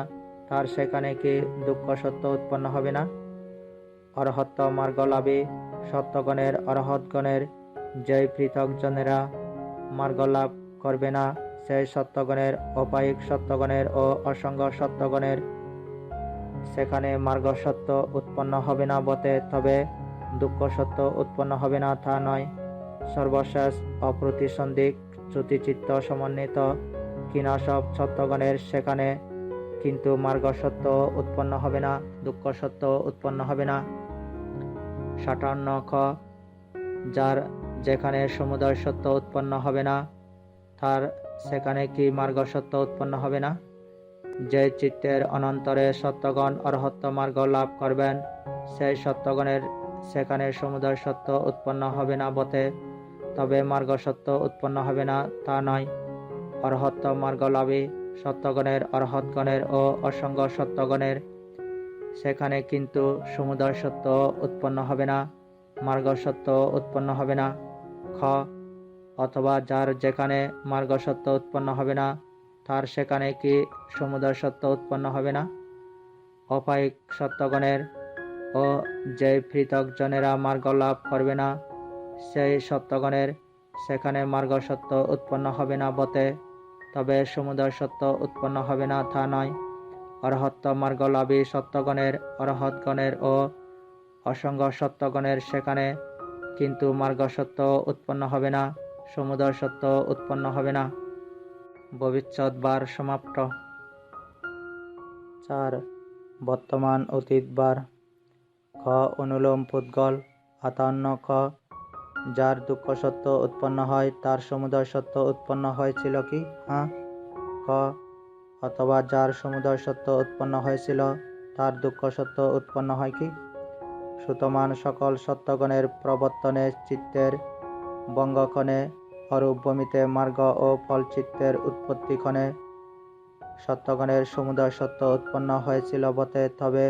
[SPEAKER 1] তার সেখানে কি দুঃখ সত্য উৎপন্ন হবে না? অরহত্ত মার্গলাভী সত্যগণের অরহতগণের যে পৃথক জনেরা মার্গ লাভ করবে না সেই সত্যগণের অপায়িক সত্যগণের ও অসঙ্গ সত্যগণের সেখানে মার্গ সত্য উৎপন্ন হবে না বটে, তবে দুঃখ সত্য উৎপন্ন হবে না তা নয়। সর্বশেষ অপ্রতিসন্ধিক চ্যুতিচিত্ত সমন্বিত কিনা সব সত্যগণের সেখানে কিন্তু মার্গ সত্য উৎপন্ন হবে না, দুঃখ সত্য উৎপন্ন হবে না। 57 খ, যার যেখানে সমুদয় সত্য উৎপন্ন হবে না তার সেখানে কি মার্গ সত্য উৎপন্ন হবে না? যে চিত্তের অনন্তরে সত্যগণ অরহত্ত মার্গ লাভ করবেন সেই সত্যগণের সেখানে সমুদয় সত্য উৎপন্ন হবে না বটে, তবে মার্গ সত্য উৎপন্ন হবে না তা নয়। অরহত্ত মার্গলাভী সত্যগণের অরহতগণের ও অসঙ্গ সত্যগণের সেখানে কিন্তু সমুদয় সত্য উৎপন্ন হবে না, মার্গ সত্য উৎপন্ন হবে না। খ, অথবা যার যেখানে মার্গ সত্য উৎপন্ন হবে না তার সেখানে কি সমুদয় সত্য উৎপন্ন হবে না? অপায়িক সত্যগণের ও যে পৃথক জনেরা মার্গ লাভ করবে না সেই সত্যগণের সেখানে মার্গ সত্য উৎপন্ন হবে না বটে, তবে সমুদয় সত্য উৎপন্ন হবে না তা নয়। অরহত্ত মার্গলাভী সত্যগণের অরহতগণের ও অসঙ্গ সত্যগণের সেখানে কিন্তু মার্গ সত্য উৎপন্ন হবে না, সমুদয় সত্য উৎপন্ন হবে না। ভবিষ্যৎ বার সমাপ্ত। 4. বর্তমান অতীত বার। খ, অনুলোম পুদ্গল 58 খ, যার দুঃখ সত্য উৎপন্ন হয় তার সমুদয় সত্য উৎপন্ন হয়েছিল কি? হ্যাঁ। খ, অথবা যার সমুদয় সত্য উৎপন্ন হয়েছিল তার দুঃখ সত্য উৎপন্ন হয় কি? সুতমান সকল সত্যগণের প্রবর্তনে চিত্তের বঙ্গক্ষণে অরূপ ভূমিতে মার্গ ও ফল চিত্তের উৎপত্তিক্ষণে সত্যগণের সমুদয় সত্য উৎপন্ন হয়েছিল বটে, তবে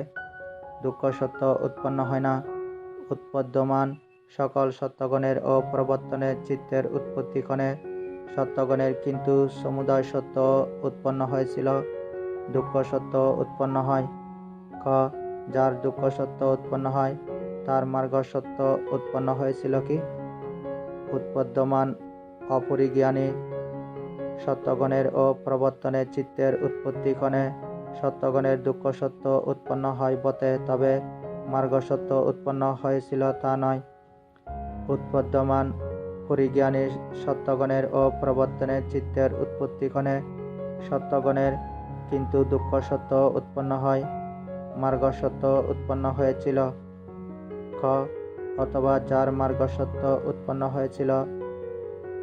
[SPEAKER 1] দুঃখ সত্য উৎপন্ন হয় না। উৎপদ্যমান সকল সত্যগণের ও প্রবর্তনে চিত্তের উৎপত্তিক্ষণে সত্যগণের কিন্তু সমুদয় সত্য উৎপন্ন হয়েছিল, দুঃখ সত্য উৎপন্ন হয়। খ, যার দুঃখ সত্য উৎপন্ন হয় তার মার্গ সত্য উৎপন্ন হয়েছিল কি? উৎপদ্যমান অপরিজ্ঞানী সত্যগণের ও প্রবর্তনের চিত্তের উৎপত্তিক্ষণে সত্যগণের দুঃখ সত্য উৎপন্ন হয় বটে, তবে মার্গ সত্য উৎপন্ন হয়েছিল তা নয়। উৎপদ্যমান পরিজ্ঞানী সত্যগণের ও প্রবর্তনের চিত্তের উৎপত্তিক্ষণে সত্যগণের কিন্তু দুঃখ সত্য উৎপন্ন হয়, মার্গ সত্য উৎপন্ন হয়েছিল। খ অথবা যার মার্গ সত্য উৎপন্ন হয়েছিল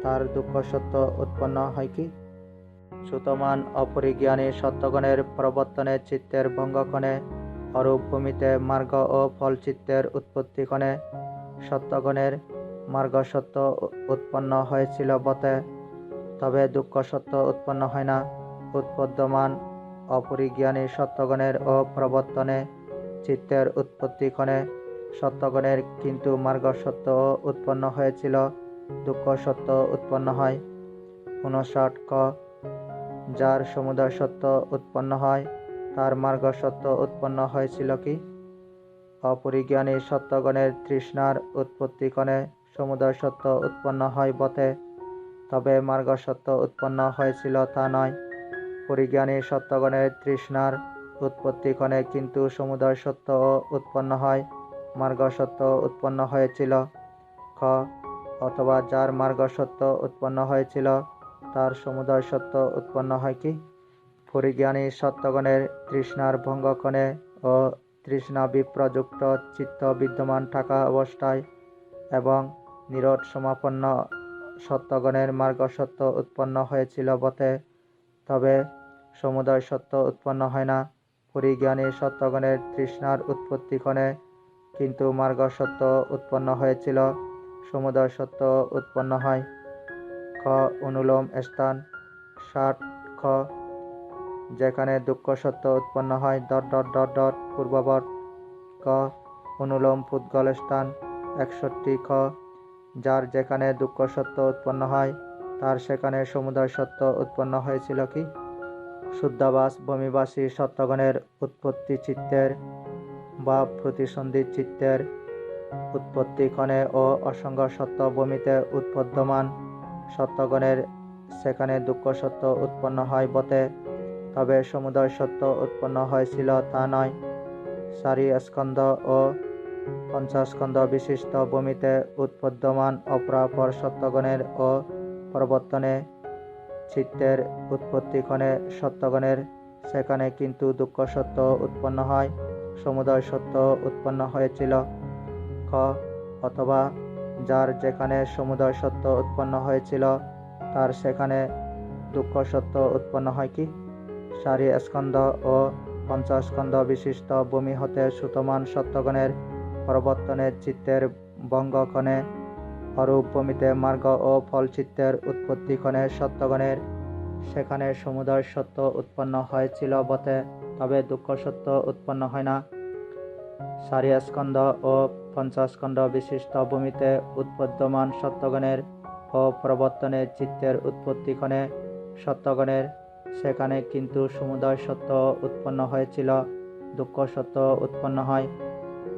[SPEAKER 1] তার দুঃখ সত্য উৎপন্ন হয় কি? সুতমান অপরিজ্ঞানী সত্যগণের প্রবর্তনের চিত্তের ভঙ্গক্ষণে অরূপ ভূমিতে মার্গ ও ফল চিত্তের উৎপত্তিক্ষণে সত্যগণের মার্গ সত্য উৎপন্ন হয়েছিল বটে, তবে দুঃখ সত্য উৎপন্ন হয় না। উৎপদ্যমান অপরিজ্ঞানী সত্যগণের ও প্রবর্তনে চিত্তের উৎপত্তিক্ষণে সত্যগণের কিন্তু মার্গ সত্য উৎপন্ন হয়েছিল, দুঃখ সত্য উৎপন্ন হয়। 59 ক যার সমুদয় সত্য উৎপন্ন হয় তার মার্গ সত্য উৎপন্ন হয়েছিল কি? অপরিজ্ঞানী সত্যগণের তৃষ্ণার উৎপত্তিক্ষণে সমুদয় সত্য উৎপন্ন হয় বটে, তবে মার্গ সত্য উৎপন্ন হয়েছিল তা নয়। পরিজ্ঞানী সত্যগণের তৃষ্ণার উৎপত্তিক্ষণে কিন্তু সমুদয় সত্য উৎপন্ন হয়, মার্গ সত্য উৎপন্ন হয়েছিল। খ অথবা যার মার্গ সত্য উৎপন্ন হয়েছিল তার সমুদয় সত্য উৎপন্ন হয় কি? পরিজ্ঞানী সত্যগণের তৃষ্ণার ভঙ্গক্ষণে ও তৃষ্ণা বিপ্রযুক্ত চিত্ত বিদ্যমান থাকা অবস্থায় এবং নিরোধ সমাপন্ন সত্যগণের মার্গ সত্য উৎপন্ন হয়েছিল বটে, তবে সমুদয় সত্য উৎপন্ন হয় না। পরিজ্ঞানী সত্যগণের তৃষ্ণার উৎপত্তিক্ষণে কিন্তু মার্গ সত্য উৎপন্ন হয়েছিল, সমুদয় সত্য উৎপন্ন হয়। খ অনুলোম স্থান 60 খ যেখানে দুঃখ সত্য উৎপন্ন হয় ... পূর্ববৎ। ক অনুলোম পুদ্গল স্থান 61 খ যার যেখানে দুঃখ সত্য উৎপন্ন হয় তার সেখানে সমুদয় সত্য উৎপন্ন হয়েছিল কি? শুদ্ধাবাস ভূমিবাসী সত্যগণের উৎপত্তি চিত্তের বা প্রতিসন্ধি চিত্তের উৎপত্তিক্ষণে ও অসঙ্গ সত্য ভূমিতে উৎপদ্যমান সত্যগণের সেখানে দুঃখ সত্য উৎপন্ন হয় বটে, তবে সমুদয় সত্য উৎপন্ন হয়েছিল তা নয়। 4 স্কন্ধ ও 50 স্কন্ধ বিশিষ্ট ভূমিতে উৎপদ্যমান অপরাপর সত্যগণের ও প্রবর্তনে চিত্তের উৎপত্তিক্ষণে সত্যগণের সেখানে কিন্তু দুঃখ সত্য উৎপন্ন হয়, সমুদয় সত্য উৎপন্ন হয়েছিল। খ অথবা যার যেখানে সমুদয় সত্য উৎপন্ন হয়েছিল তার সেখানে দুঃখ সত্য উৎপন্ন হয় কি? 4 স্কন্ধ ও 50 স্কন্ধ বিশিষ্ট ভূমি হতে সুতমান সত্যগণের প্রবর্তনের চিত্তের ভঙ্গক্ষণে অরূপ ভূমিতে মার্গ ও ফল চিত্তের উৎপত্তিক্ষণে সত্যগণের সেখানে সমুদয় সত্য উৎপন্ন হয়েছিল বটে, তবে দুঃখ সত্য উৎপন্ন হয় না। 4 স্কন্ধ ও 50 স্কন্ধ বিশিষ্ট ভূমিতে উৎপদ্যমান সত্যগণের ও প্রবর্তনের চিত্তের উৎপত্তিক্ষণে সত্যগণের সেখানে কিন্তু সমুদয় সত্য উৎপন্ন হয়েছিল, দুঃখ সত্য উৎপন্ন হয়।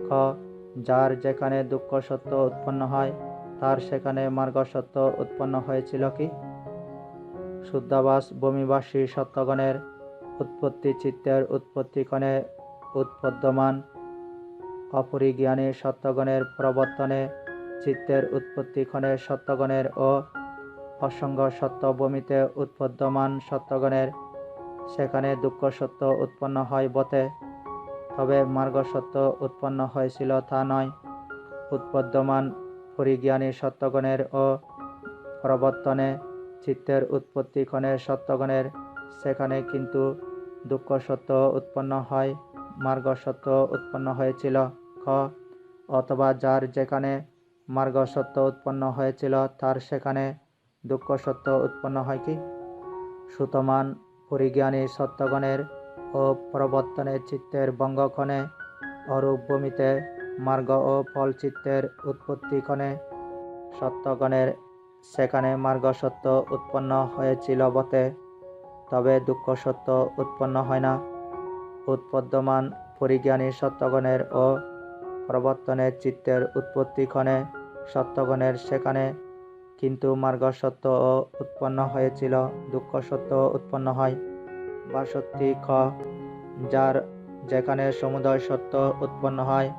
[SPEAKER 1] খ যার যেখানে দুঃখ সত্য উৎপন্ন হয় তার সেখানে মার্গ সত্য উৎপন্ন হয়েছিল কি? শুদ্ধাবাস ভূমিবাসী সত্যগণের উৎপত্তি চিত্তের উৎপত্তিক্ষণে উৎপদ্যমান অপরিজ্ঞানী সত্যগণের প্রবর্তনে চিত্তের উৎপত্তিক্ষণে সত্যগণের ও অসঙ্গ সত্য ভূমিতে উৎপদ্যমান সত্যগণের সেখানে দুঃখ সত্য উৎপন্ন হয় বটে, তবে মার্গ সত্য উৎপন্ন হয়েছিল তা নয়। উৎপদ্যমান পরিজ্ঞানী সত্যগণের ও প্রবর্তনে চিত্তের উৎপত্তিক্ষণে সত্যগণের সেখানে কিন্তু দুঃখ সত্য উৎপন্ন হয়, মার্গ সত্য উৎপন্ন হয়েছিল। খ অথবা যার যেখানে মার্গ সত্য উৎপন্ন হয়েছিল তার সেখানে দুঃখ সত্য উৎপন্ন হয় কি? সুতমান পরিজ্ঞানী সত্যগণের ও প্রবর্তনের চিত্তের ভঙ্গক্ষণে অরূপ ভূমিতে মার্গ ও ফল চিত্তের উৎপত্তিক্ষণে সত্যগণের সেখানে মার্গ সত্য উৎপন্ন হয়েছিল বটে, তবে দুঃখ সত্য উৎপন্ন হয় না। উৎপদ্যমান পরিজ্ঞানী সত্যগণের ও প্রবর্তনের চিত্তের উৎপত্তিক্ষণে সত্যগণের সেখানে কিন্তু মার্গ সত্যও উৎপন্ন হয়েছিল, দুঃখ সত্যও উৎপন্ন হয়। ৬২ খ, যার যেখানে সমুদয় সত্য উৎপন্ন হয়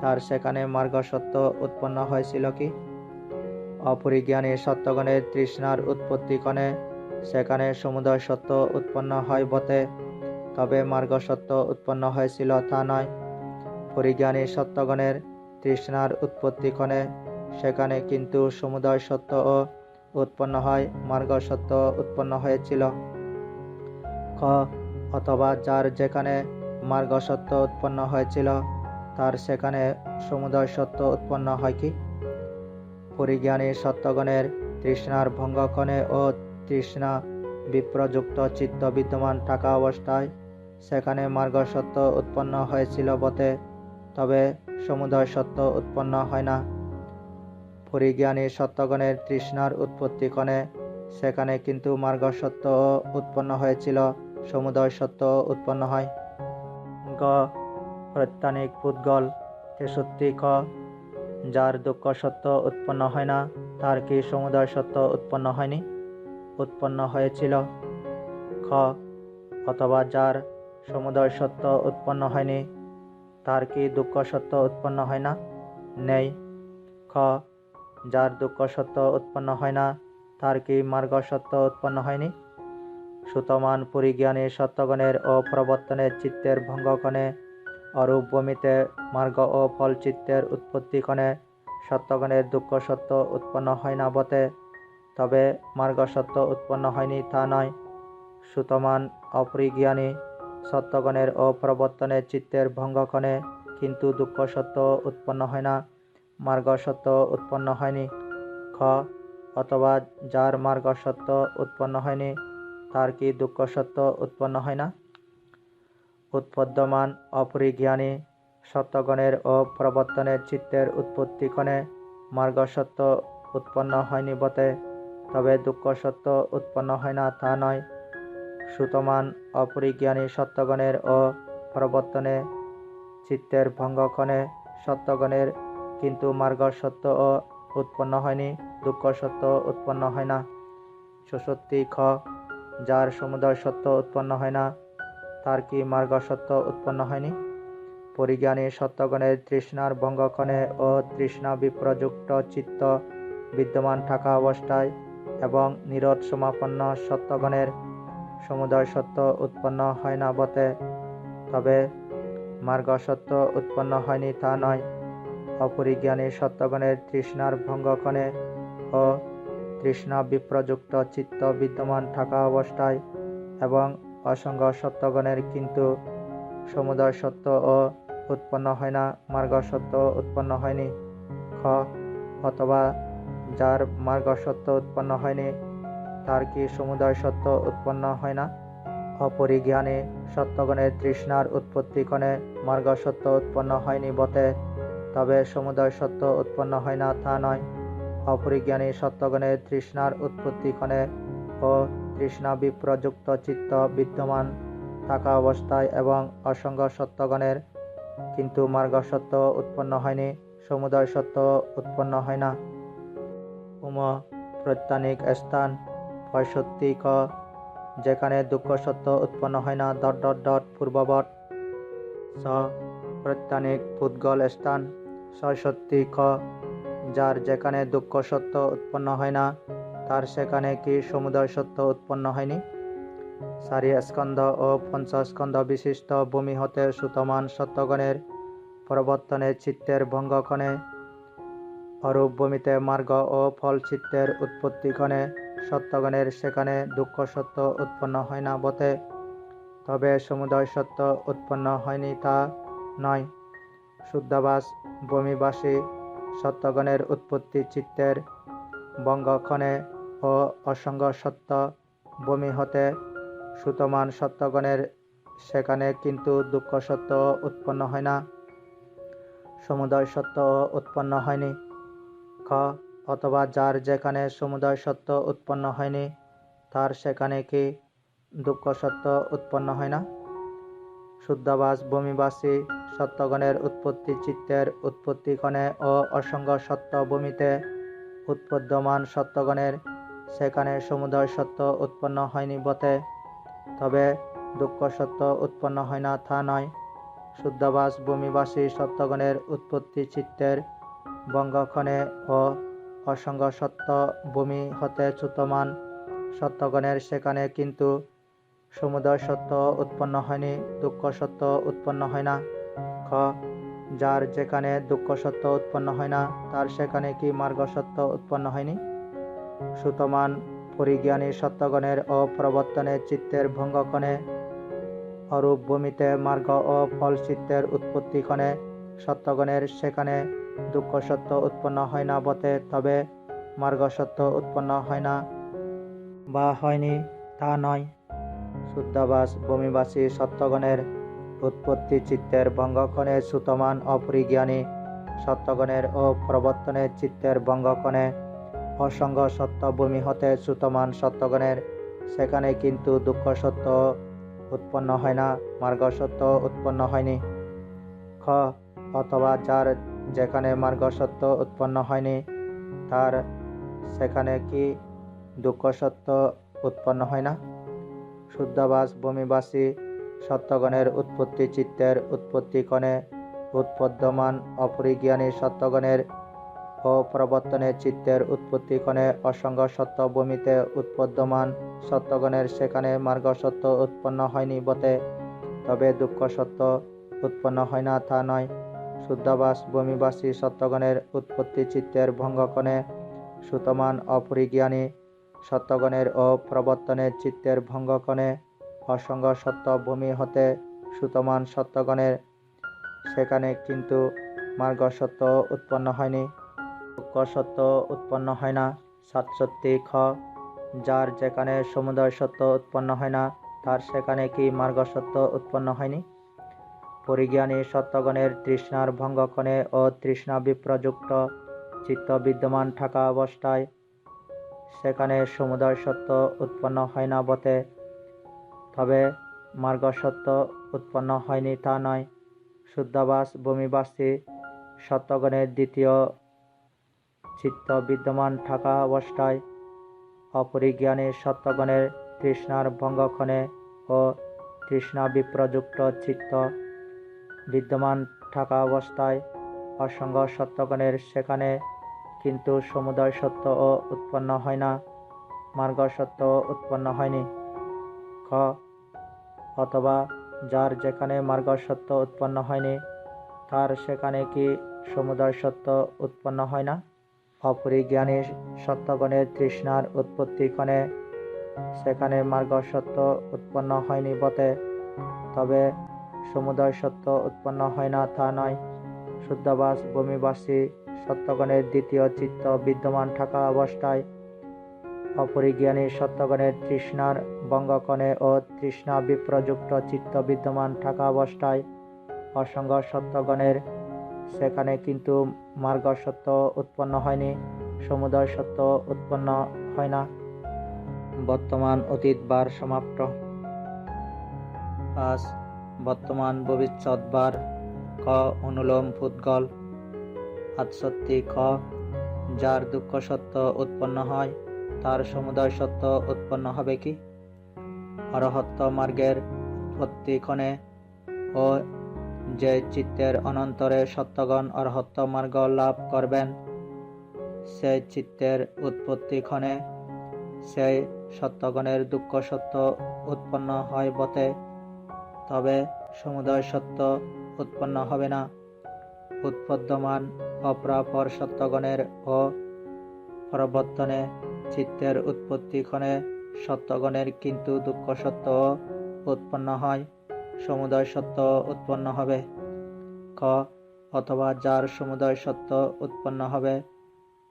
[SPEAKER 1] তার সেখানে মার্গ সত্য উৎপন্ন হয়েছিল কি? অপরিজ্ঞানী সত্যগণের তৃষ্ণার উৎপত্তিক্ষণে সেখানে সমুদয় সত্য উৎপন্ন হয় বটে, তবে মার্গ সত্য উৎপন্ন হয়েছিল তা নয়। পরিজ্ঞানী সত্যগণের তৃষ্ণার উৎপত্তিক্ষণে সেখানে কিন্তু সমুদয় সত্যও উৎপন্ন হয়, মার্গ সত্য উৎপন্ন হয়েছিল। খ, অথবা যার যেখানে মার্গ সত্য উৎপন্ন হয়েছিল তার সেখানে সমুদয় সত্য উৎপন্ন হয় কি? পরিজ্ঞানী সত্যগণের তৃষ্ণার ভঙ্গক্ষণে ও তৃষ্ণা বিপ্রযুক্ত চিত্ত বিদ্যমান থাকা অবস্থায় সেখানে মার্গ সত্য উৎপন্ন হয়েছিল বটে, তবে সমুদয় সত্য উৎপন্ন হয় না। পরিজ্ঞানী সত্যগণের তৃষ্ণার উৎপত্তিক্ষণে সেখানে কিন্তু মার্গ সত্য উৎপন্ন হয়েছিল, সমুদয় সত্য উৎপন্ন হয়। গ, প্রত্যানিক পুদ্গল। ৬৩ খ, যার দুঃখ সত্য উৎপন্ন হয় না তার কি সমুদয় সত্য উৎপন্ন হয়নি? উৎপন্ন হয়েছিল। খ, অথবা যার সমুদয় সত্য উৎপন্ন হয়নি তার কি দুঃখ সত্য উৎপন্ন হয় না? নেই। খ, যার দুঃখ সত্য উৎপন্ন হয় না তার কি মার্গ সত্য উৎপন্ন হয়নি? সুতমান পরিজ্ঞানী সত্যগণের ও প্রবর্তনের চিত্তের ভঙ্গক্ষণে অরূপ ভূমিতে মার্গ ও ফল চিত্তের উৎপত্তিক্ষণে সত্যগণের দুঃখ সত্য উৎপন্ন হয় না বটে, তবে মার্গ সত্য উৎপন্ন হয়নি তা নয়। সুতমান অপরিজ্ঞানী সত্যগণের ও প্রবর্তনের চিত্তের ভঙ্গক্ষণে কিন্তু দুঃখ সত্য উৎপন্ন হয় না, মার্গ সত্য উৎপন্ন হয়নি। খ, অথবা যার মার্গ সত্য উৎপন্ন হয়নি তার কি দুঃখ সত্য উৎপন্ন হয় না? উৎপদ্যমান অপরিজ্ঞানী সত্যগণের ও প্রবর্তনের চিত্তের উৎপত্তিক্ষণে মার্গ সত্য উৎপন্ন হয়নি বটে, তবে দুঃখ সত্য উৎপন্ন হয় না তা নয়। সুতমান অপরিজ্ঞানী সত্যগণের ও প্রবর্তনে চিত্তের ভঙ্গক্ষণে সত্যগণের কিন্তু মার্গ সত্য উৎপন্ন হয়নি, দুঃখ সত্য উৎপন্ন হয় না। ৬৪ খ, যার সমুদয় সত্য উৎপন্ন হয় না তার কি মার্গ সত্য উৎপন্ন হয়নি? পরিজ্ঞানী সত্যগণের তৃষ্ণার ভঙ্গক্ষণে ও তৃষ্ণা বিপ্রযুক্ত চিত্ত বিদ্যমান থাকা অবস্থায় এবং নিরোধ সমাপন্ন সত্যগণের সমুদয় সত্য উৎপন্ন হয় না বটে, তবে মার্গ সত্য উৎপন্ন হয়নি তা নয়। অপরিজ্ঞানী সত্যগণের তৃষ্ণার ভঙ্গক্ষণে ও তৃষ্ণা বিপ্রযুক্ত চিত্ত বিদ্যমান থাকা অবস্থায় এবং অসঙ্গ সত্যগণের কিন্তু সমুদয় সত্য উৎপন্ন হয় না, মার্গ সত্য উৎপন্ন হয়নি। খ, অথবা যার মার্গ সত্য উৎপন্ন হয়নি তার কি সমুদয় সত্য উৎপন্ন হয় না? অপরিজ্ঞানী সত্যগণের তৃষ্ণার উৎপত্তিক্ষণে মার্গ সত্য উৎপন্ন হয়নি বটে, তবে সমুদয় সত্য উৎপন্ন হয় না তা নয়। অপরিজ্ঞানী সত্যগণের তৃষ্ণার উৎপত্তিক্ষণে ও তৃষ্ণা বিপ্রযুক্ত চিত্ত বিদ্যমান থাকা অবস্থায় এবং অসঙ্গ সত্যগণের কিন্তু মার্গ সত্য উৎপন্ন হয়নি, সমুদয় সত্য উৎপন্ন হয় না। উম, প্রত্যানিক স্থান। ৬৫ ক, যেখানে দুঃখ সত্য উৎপন্ন হয় না পূর্ববৎ। স, প্রত্যানিক পুদ্গল স্থান। ৬৬ খ, যার যেখানে দুঃখ সত্য উৎপন্ন হয় না তার সেখানে কি সমুদয় সত্য উৎপন্ন হয়নি? ৪ স্কন্ধ ও ৫ স্কন্ধ বিশিষ্ট ভূমি হতে সুতমান সত্যগণের প্রবর্তনের চিত্তের ভঙ্গক্ষণে অরূপ ভূমিতে মার্গ ও ফল চিত্তের উৎপত্তিক্ষণে সত্যগণের সেখানে দুঃখ সত্য উৎপন্ন হয় না বটে, তবে সমুদয় সত্য উৎপন্ন হয়নি তা নয়। শুদ্ধাভাস ভূমিবাসী সত্যগণের উৎপত্তি চিত্তের ভঙ্গক্ষণে ও অসঙ্গ সত্য ভূমি হতে সুতমান সত্যগণের সেখানে কিন্তু দুঃখ সত্য উৎপন্ন হয় না, সমুদয় সত্য উৎপন্ন হয়নি। খ, অথবা যার যেখানে সমুদয় সত্য উৎপন্ন হয়নি তার সেখানে কি দুঃখ সত্য উৎপন্ন হয় না? শুদ্ধাভাস ভূমিবাসী সত্যগণের উৎপত্তি চিত্তের উৎপত্তিক্ষণে ও অসঙ্গ সত্য ভূমিতে উৎপদ্যমান সত্যগণের সেখানে সমুদয় সত্য উৎপন্ন হয়নি বটে, তবে দুঃখ সত্য উৎপন্ন হয় না তা নয়। শুদ্ধাভাস ভূমিবাসী সত্যগণের উৎপত্তি চিত্তের বঙ্গক্ষণে ও অসঙ্গ সত্য ভূমি হতে চ্যুতমান সত্যগণের সেখানে কিন্তু সমুদয় সত্য উৎপন্ন হয়নি, দুঃখ সত্য উৎপন্ন হয় না। খ, যার যেখানে দুঃখ সত্য উৎপন্ন হয় না তার সেখানে কি মার্গ সত্য উৎপন্ন হয়নি? সুতমান পরিজ্ঞানী সত্যগণের ও প্রবর্তনের চিত্তের ভঙ্গক্ষণে অরূপ ভূমিতে মার্গ ও ফল চিত্তের উৎপত্তিক্ষণে সত্যগণের সেখানে দুঃখ সত্য উৎপন্ন হয় না বটে, তবে মার্গ সত্য উৎপন্ন হয় না বা হয়নি তা নয়। শুদ্ধাভাস ভূমিবাসী সত্যগণের উৎপত্তি চিত্তের ভঙ্গক্ষণে সুতমান অপরিজ্ঞানী সত্যগণের ও প্রবর্তনের চিত্তের ভঙ্গক্ষণে অসঙ্গ সত্য ভূমি হতে চ্যুতমান সত্যগণের সেখানে কিন্তু দুঃখ সত্য উৎপন্ন হয় না, মার্গ সত্য উৎপন্ন হয়নি। খ, অথবা যার যেখানে মার্গ সত্য উৎপন্ন হয়নি তার সেখানে কি দুঃখ সত্য উৎপন্ন হয় না? শুদ্ধাভাস ভূমিবাসী সত্যগণের উৎপত্তি চিত্তের উৎপত্তিক্ষণে উৎপদ্যমান অপরিজ্ঞানী সত্যগণের ও প্রবর্তনের চিত্তের উৎপত্তিক্ষণে অসঙ্গ সত্য ভূমিতে উৎপদ্যমান সত্যগণের সেখানে মার্গ সত্য উৎপন্ন হয়নি বটে, তবে দুঃখ সত্য উৎপন্ন হয় না তা নয়। শুদ্ধাভাস ভূমিবাসী সত্যগণের উৎপত্তি চিত্তের ভঙ্গক্ষণে সুতমান অপরিজ্ঞানী সত্যগণের ও প্রবর্তনের চিত্তের ভঙ্গক্ষণে অসঙ্গ সত্য ভূমি হতে সুতমান সত্যগণের সেখানে কিন্তু মার্গ সত্য উৎপন্ন হয়নি, দুঃখ সত্য উৎপন্ন হয় না। ৬৭। খ, যার যেখানে সমুদয় সত্য উৎপন্ন হয় না তার সেখানে কি মার্গ সত্য উৎপন্ন হয়নি? পরিজ্ঞানী সত্যগণের তৃষ্ণার ভঙ্গক্ষণে ও তৃষ্ণা বিপ্রযুক্ত চিত্ত বিদ্যমান থাকা অবস্থায় সেখানে সমুদয় সত্য উৎপন্ন হয় না বটে, তবে মার্গ সত্য উৎপন্ন হয়নি তা নয়। শুদ্ধাভাস ভূমিবাসী সত্যগণের দ্বিতীয় চিত্ত বিদ্যমান থাকা অবস্থায় অপরিজ্ঞানী সত্যগণের তৃষ্ণার ভঙ্গক্ষণে ও তৃষ্ণা বিপ্রযুক্ত চিত্ত বিদ্যমান থাকা অবস্থায় অসঙ্গ সত্যগণের সেখানে কিন্তু সমুদয় সত্য ও উৎপন্ন হয় না, মার্গ সত্য উৎপন্ন হয়নি। খ, অথবা যার যেখানে মার্গ সত্য উৎপন্ন হয়নি তার সেখানে কি সমুদয় সত্য উৎপন্ন হয় না? অপরিজ্ঞানী সত্যগণের তৃষ্ণার উৎপত্তিক্ষণে সেখানে মার্গ সত্য উৎপন্ন হয়নি বটে, তবে সমুদয় সত্য উৎপন্ন হয় না তা নয়। শুদ্ধাভাস ভূমিবাসী সত্যগণের দ্বিতীয় চিত্ত বিদ্যমান থাকা অবস্থায় অপরিজ্ঞানী সত্যগণের তৃষ্ণার ভঙ্গক্ষণে ও তৃষ্ণা বিপ্রযুক্ত চিত্ত বিদ্যমান থাকা অবস্থায় অসঙ্গ সত্যগণের সেখানে কিন্তু মার্গ সত্য উৎপন্ন হয়নি, সমুদয় সত্য উৎপন্ন হয় না। বর্তমান অতীত বার সমাপ্ত। ৫, বর্তমান ভবিষ্যৎ বার। ক, অনুলোম পুদ্গল। ৬৮। খ, যার দুঃখ সত্য উৎপন্ন হয় তার সমুদয় সত্য উৎপন্ন হবে কি? অরহত্ত মার্গের উৎপত্তিক্ষণে ও যে চিত্তের অনন্তরে সত্যগণ অরহত্ত মার্গ লাভ করবেন সেই চিত্তের উৎপত্তিক্ষণে সেই সত্যগণের দুঃখ সত্য উৎপন্ন হয় বটে, তবে সমুদয় সত্য উৎপন্ন হবে না। উৎপদ্যমান অপরাপর সত্যগণের ও প্রবর্তনে চিত্তের উৎপত্তিক্ষণে সত্যগণের কিন্তু দুঃখ সত্য উৎপন্ন হয়, সমুদয় সত্য উৎপন্ন হবে। খ, অথবা যার সমুদয় সত্য উৎপন্ন হবে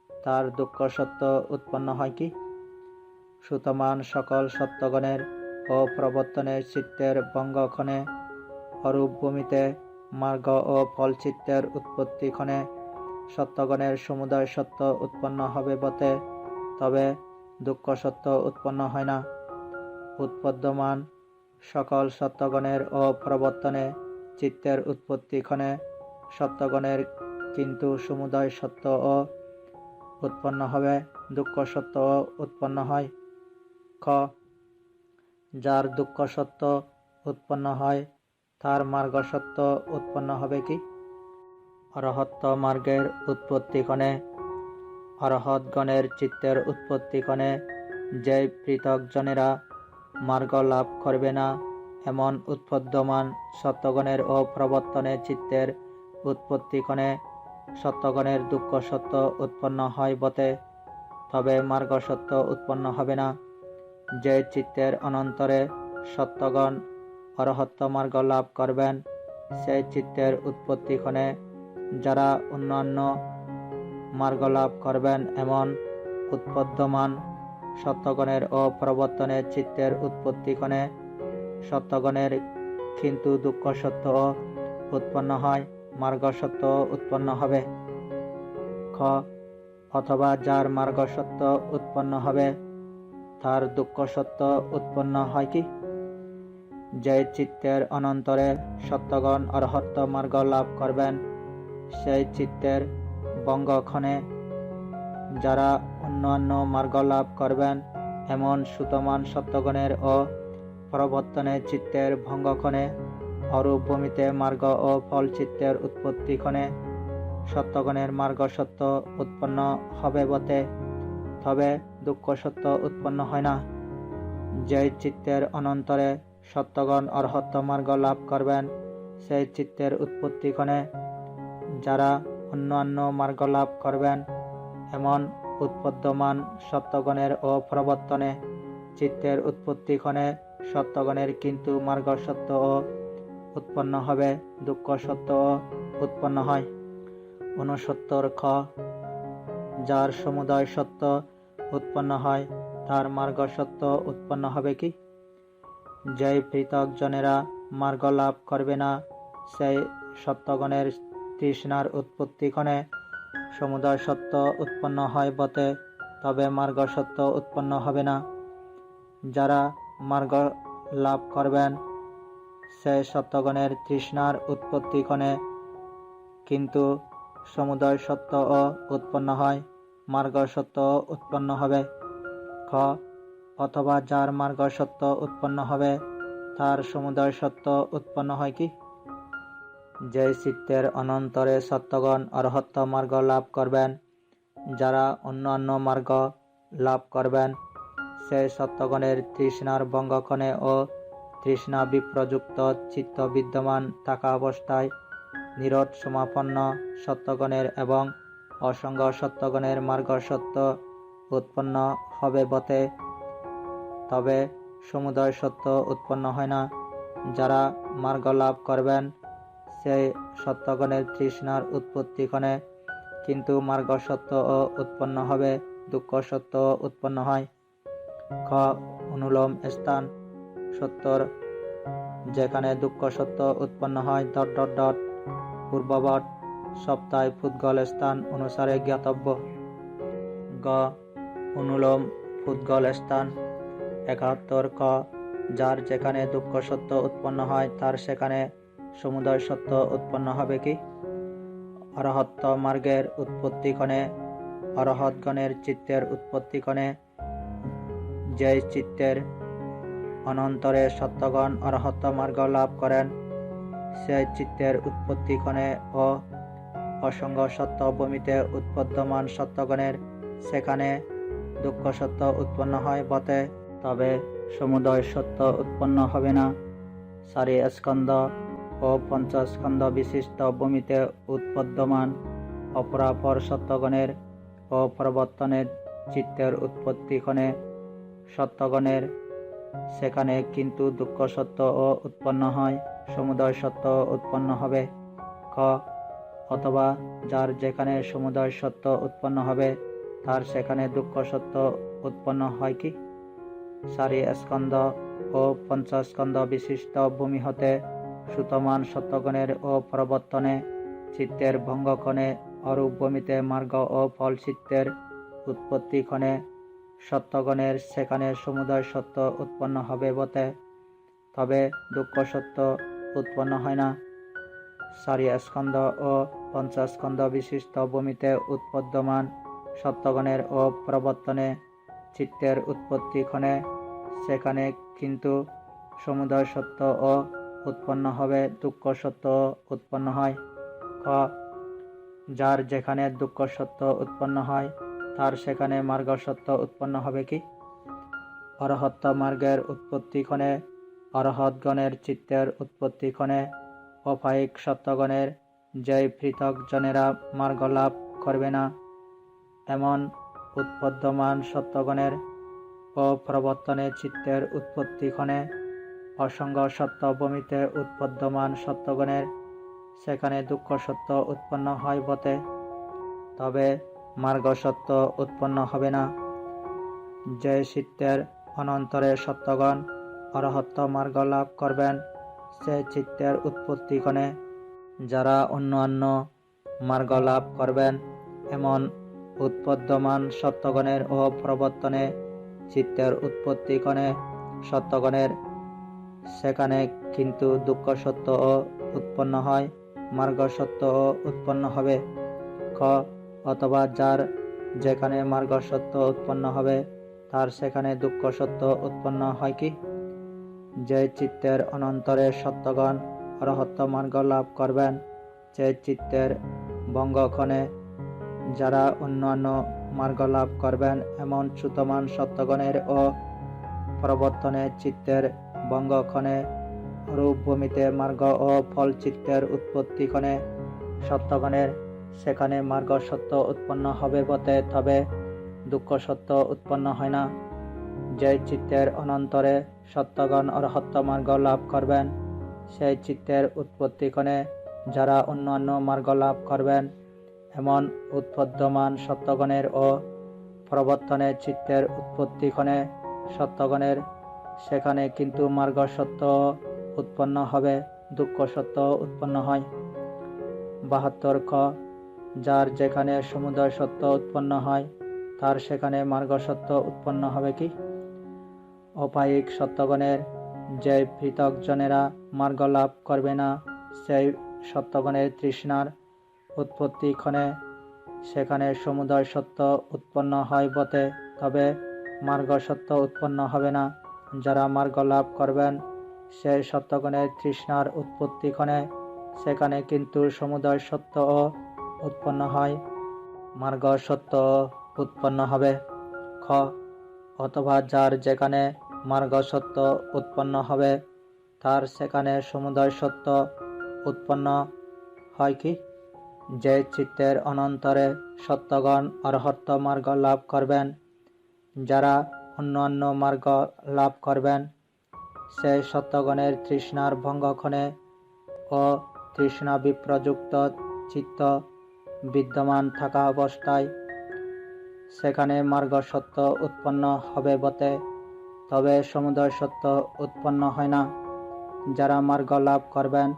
[SPEAKER 1] তার দুঃখ সত্য উৎপন্ন হয় কি? সুতমান সকল সত্যগণের ও প্রবর্তনের চিত্তের ভঙ্গক্ষণে অরূপ ভূমিতে মার্গ ও ফল চিত্তের উৎপত্তিক্ষণে সত্যগণের সমুদয় সত্য উৎপন্ন হবে বটে, তবে দুঃখ সত্য উৎপন্ন হয় না। উৎপদ্যমান সকল সত্যগণের ও প্রবর্তনে চিত্তের উৎপত্তিক্ষণে সত্যগণের কিন্তু সমুদয় সত্য ও উৎপন্ন হবে দুঃখ সত্য উৎপন্ন হয়। খ যার দুঃখ সত্য উৎপন্ন হয় তার মার্গ সত্য উৎপন্ন হবে কি? অরহত্ত মার্গের উৎপত্তিক্ষণে অরহৎগণের চিত্তের উৎপত্তিক্ষণে যে পৃথক জনেরা মার্গ লাভ করবে না এমন উৎপদ্যমান সত্যগণের ও প্রবর্তনে চিত্তের উৎপত্তিক্ষণে সত্যগণের দুঃখ সত্য উৎপন্ন হয় বটে, তবে মার্গ সত্য উৎপন্ন হবে না। যে চিত্তের অনন্তরে সত্যগণ অরহত্ত মার্গ লাভ করবেন সেই চিত্তের উৎপত্তিক্ষণে যারা অন্যান্য মার্গ লাভ করবেন এমন উৎপদ্যমান সত্যগণের ও প্রবর্তনে চিত্তের উৎপত্তিক্ষণে সত্যগণের কিন্তু দুঃখ সত্য উৎপন্ন হয়, মার্গ সত্য উৎপন্ন হবে। খ অথবা যার মার্গ সত্য উৎপন্ন হবে তার দুঃখ সত্য উৎপন্ন হয় কি? যে চিত্তের অনন্তরে সত্যগণ অরহত্ত মার্গ লাভ করবেন সেই চিত্তের বঙ্গক্ষণে যারা অন্যান্য মার্গ লাভ করবেন এমন সুতমান সত্যগণের ও প্রবর্তনে চিত্তের ভঙ্গক্ষণে অরূপ ভূমিতে মার্গ ও ফল চিত্তের উৎপত্তিক্ষণে সত্যগণের মার্গ সত্য উৎপন্ন হবে বটে, তবে দুঃখ সত্য উৎপন্ন হয় না। যে চিত্তের অনন্তরে সত্যগণ অরহত্ত মার্গ লাভ করবেন সেই চিত্তের উৎপত্তিক্ষণে যারা অন্যান্য মার্গ লাভ করবেন এমন উৎপদ্যমান সত্যগণের ও প্রবর্তনে চিত্তের উৎপত্তিক্ষণে সত্যগণের কিন্তু মার্গ সত্য উৎপন্ন হবে, দুঃখ সত্য উৎপন্ন হয়। 69 খ যার সমুদয় সত্য উৎপন্ন হয় তার মার্গ সত্য উৎপন্ন হবে কি? যেই পৃথক জনেরা মার্গ লাভ করবে না সেই সত্যগণের তৃষ্ণার উৎপত্তিক্ষণে সমুদয় সত্য উৎপন্ন হয় বটে, তবে মার্গ সত্য উৎপন্ন হবে না। যারা মার্গ লাভ করবেন সেই সত্যগণের তৃষ্ণার উৎপত্তিক্ষণে কিন্তু সমুদয় সত্য উৎপন্ন হয়, মার্গ সত্য উৎপন্ন হবে। খ অথবা যার মার্গ সত্য উৎপন্ন হবে তার সমুদয় সত্য উৎপন্ন হয় কি? যে চিত্তের অনন্তরে সত্যগণ অরহত্ত মার্গ লাভ করবেন যারা অন্যান্য মার্গ লাভ করবেন সেই সত্যগণের তৃষ্ণার ভঙ্গক্ষণে ও তৃষ্ণা বিপ্রযুক্ত চিত্ত বিদ্যমান থাকা অবস্থায় নিরোধ সমাপন্ন সত্যগণের এবং অসঙ্গ সত্যগণের মার্গ সত্য উৎপন্ন হবে বটে, তবে সমুদয় সত্য উৎপন্ন হয় না। যারা মার্গ লাভ করবেন সেই সত্যগণের তৃষ্ণার উৎপত্তিক্ষণে কিন্তু মার্গ সত্য উৎপন্ন হবে, দুঃখ সত্য উৎপন্ন হয়। খ অনুলোম স্থান 70 যেখানে দুঃখ সত্য উৎপন্ন হয় ... পূর্ববৎ সপ্তাহে পুদ্গল স্থান অনুসারে জ্ঞাতব্য। গ অনুলোম পুদ্গল স্থান 71 ক যার যেখানে দুঃখ সত্য উৎপন্ন হয় তার সেখানে সমুদয় সত্য উৎপন্ন হবে কি? অরহত্ত মার্গের উৎপত্তিক্ষণে অরহৎগণের চিত্তের উৎপত্তিক্ষণে যে চিত্তের অনন্তরে সত্যগণ অরহত্ত মার্গ লাভ করেন সেই চিত্তের উৎপত্তিক্ষণে ও অসঙ্গ সত্য ভূমিতে উৎপদ্যমান সত্যগণের সেখানে দুঃখ সত্য উৎপন্ন হয় বটে, তবে সমুদয় সত্য উৎপন্ন হবে না। 4 স্কন্ধ ও 5 স্কন্ধ বিশিষ্ট ভূমিতে উৎপদ্যমান অপরাপর সত্যগণের ও প্রবর্তনের চিত্তের উৎপত্তিক্ষণে সত্যগণের সেখানে কিন্তু দুঃখ সত্য উৎপন্ন হয়, সমুদয় সত্য উৎপন্ন হবে। খ অথবা যার যেখানে সমুদয় সত্য উৎপন্ন হবে তার সেখানে দুঃখ সত্য উৎপন্ন হয় কি? 4 স্কন্ধ ও 5 স্কন্ধ বিশিষ্ট ভূমি হতে সুতমান সত্যগণের ও প্রবর্তনে চিত্তের ভঙ্গক্ষণে অরূপ ভূমিতে মার্গ ও ফল চিত্তের উৎপত্তিক্ষণে সত্যগণের সেখানে সমুদয় সত্য উৎপন্ন হবে বটে, তবে দুঃখ সত্য উৎপন্ন হয় না। 4 স্কন্ধ ও 5 স্কন্ধ বিশিষ্ট ভূমিতে উৎপদ্যমান সত্যগণের ও প্রবর্তনে চিত্তের উৎপত্তিক্ষণে সেখানে কিন্তু সমুদয় সত্য ও উৎপন্ন হবে, দুঃখ সত্য উৎপন্ন হয়। ক যার যেখানে দুঃখ সত্য উৎপন্ন হয় তার সেখানে মার্গ সত্য উৎপন্ন হবে কি? অরহত্ত মার্গের উৎপত্তিক্ষণে অরহৎগণের চিত্তের উৎপত্তিক্ষণে অপায়িক সত্যগণের যেই পৃথক জনেরা মার্গ লাভ করবে না, এমন উৎপদ্যমান সত্যগণের ও প্রবর্তনে চিত্তের উৎপত্তিক্ষণে অসঙ্গ সত্য ভূমিতে উৎপদ্যমান সত্যগণের সেখানে দুঃখ সত্য উৎপন্ন হয় বটে, তবে মার্গ সত্য উৎপন্ন হবে না। যে চিত্তের অনন্তরে সত্যগণ অরহত্ত মার্গ লাভ করবেন, সে চিত্তের উৎপত্তিক্ষণে যারা অন্য মার্গ লাভ করবেন, এমন উৎপদ্যমান সত্যগণের ও প্রবর্তনে চিত্তের উৎপত্তিক্ষণে সত্যগণের সেখানে কিন্তু দুঃখ সত্য উৎপন্ন হয়, মার্গ সত্য উৎপন্ন হবে। খ অথবা যার যেখানে মার্গ সত্য উৎপন্ন হবে তার সেখানে দুঃখ সত্য উৎপন্ন হয় কি? যে চিত্তের অনন্তরে সত্যগণ অরহত্ত মার্গ লাভ করবেন, যে চিত্তের ভঙ্গক্ষণে যারা অন্যান্য মার্গ লাভ করবেন, এমন চ্যুতমান সত্যগণের ও প্রবর্তনে চিত্তের ভঙ্গক্ষণে রূপভূমিতে মার্গ ও ফল চিত্তের উৎপত্তিক্ষণে সত্যগণের সেখানে মার্গ সত্য উৎপন্ন হবে বটে, তবে দুঃখ সত্য উৎপন্ন হয় না। যে চিত্তের অনন্তরে সত্যগণ অরহত্ত মার্গ লাভ করবেন, সেই চিত্তের উৎপত্তিক্ষণে যারা অন্যান্য মার্গ লাভ করবেন, এমন উৎপদ্যমান সত্যগণের ও প্রবর্তনে চিত্তের উৎপত্তিক্ষণে সত্যগণের সেখানে কিন্তু মার্গ সত্য উৎপন্ন হবে, দুঃখ সত্য উৎপন্ন হয়। 72 খ যার যেখানে সমুদয় সত্য উৎপন্ন হয় তার সেখানে মার্গ সত্য উৎপন্ন হবে কি? অপায়িক সত্যগণের যে পৃথক জনেরা মার্গ লাভ করবে না, সেই সত্যগণের তৃষ্ণার উৎপত্তিক্ষণে সেখানে সমুদয় সত্য উৎপন্ন হয় বটে, তবে মার্গ সত্য উৎপন্ন হবে না। যারা মার্গ লাভ করবেন, সেই সত্যগণের তৃষ্ণার উৎপত্তিক্ষণে সেখানে কিন্তু সমুদয় সত্য উৎপন্ন হয়, মার্গ সত্য উৎপন্ন হবে। খ অথবা যার যেখানে মার্গ সত্য উৎপন্ন হবে তার সেখানে সমুদয় সত্য উৎপন্ন হয় কি? যে চিত্তের অনন্তরে সত্যগণ অরহত্ত মার্গ লাভ করবেন, যারা অন্যান্য মার্গ লাভ করবেন, সেই সত্যগণের তৃষ্ণার ভঙ্গক্ষণে ও তৃষ্ণা বিপ্রযুক্ত চিত্ত বিদ্যমান থাকা অবস্থায় সেখানে মার্গ সত্য উৎপন্ন হবে বটে, তবে সমুদয় সত্য উৎপন্ন হয় না। যারা মার্গ লাভ করবেন,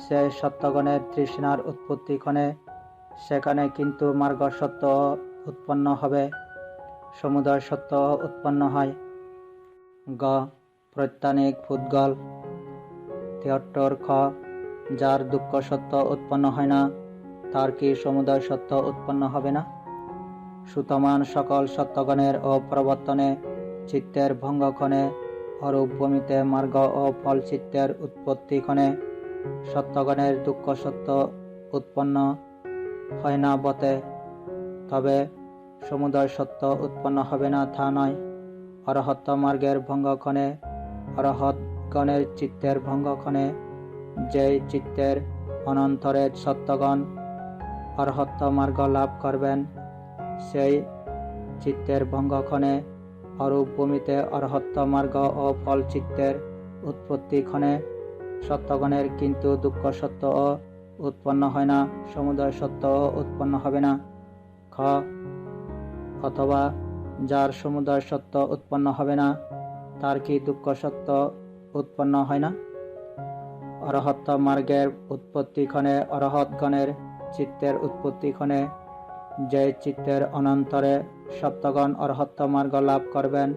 [SPEAKER 1] সেই সত্যগণের তৃষ্ণার উৎপত্তিক্ষণে সেখানে কিন্তু মার্গ সত্য উৎপন্ন হবে, সমুদয় সত্য উৎপন্ন হয়। গ প্রত্যানিক পুদ্গল। 73 খ যার দুঃখ সত্য উৎপন্ন হয় না তার কি সমুদয় সত্য উৎপন্ন হবে না? সুতমান সকল সত্যগণের ও প্রবর্তনে চিত্তের ভঙ্গক্ষণে অরূপ ভূমিতে মার্গ ও ফল চিত্তের উৎপত্তিক্ষণে সত্যগণের দুঃখ সত্য উৎপন্ন হয় না বটে, তবে সমুদয় সত্য উৎপন্ন হবে না তা নয়। অরহত্ত মার্গের ভঙ্গক্ষণে অরহৎগণের চিত্তের ভঙ্গক্ষণে যেই চিত্তের অনন্তরে সত্যগণ অরহত্ত মার্গ লাভ করবেন, সেই চিত্তের ভঙ্গক্ষণে অরূপ ভূমিতে অরহত্ত মার্গ ও ফল চিত্তের উৎপত্তিক্ষণে সত্যগণের কিন্তু দুঃখ সত্য উৎপন্ন হয় না, সমুদয় সত্য উৎপন্ন হবে না। খ অথবা যার সমুদয় সত্য উৎপন্ন হবে না তার কি দুঃখ সত্য উৎপন্ন হয় না? অরহত্ত মার্গের উৎপত্তিক্ষণে অরহৎগণের চিত্তের উৎপত্তিক্ষণে যে চিত্তের অনন্তরে সত্যগণ অরহত্ত মার্গ লাভ করবেন,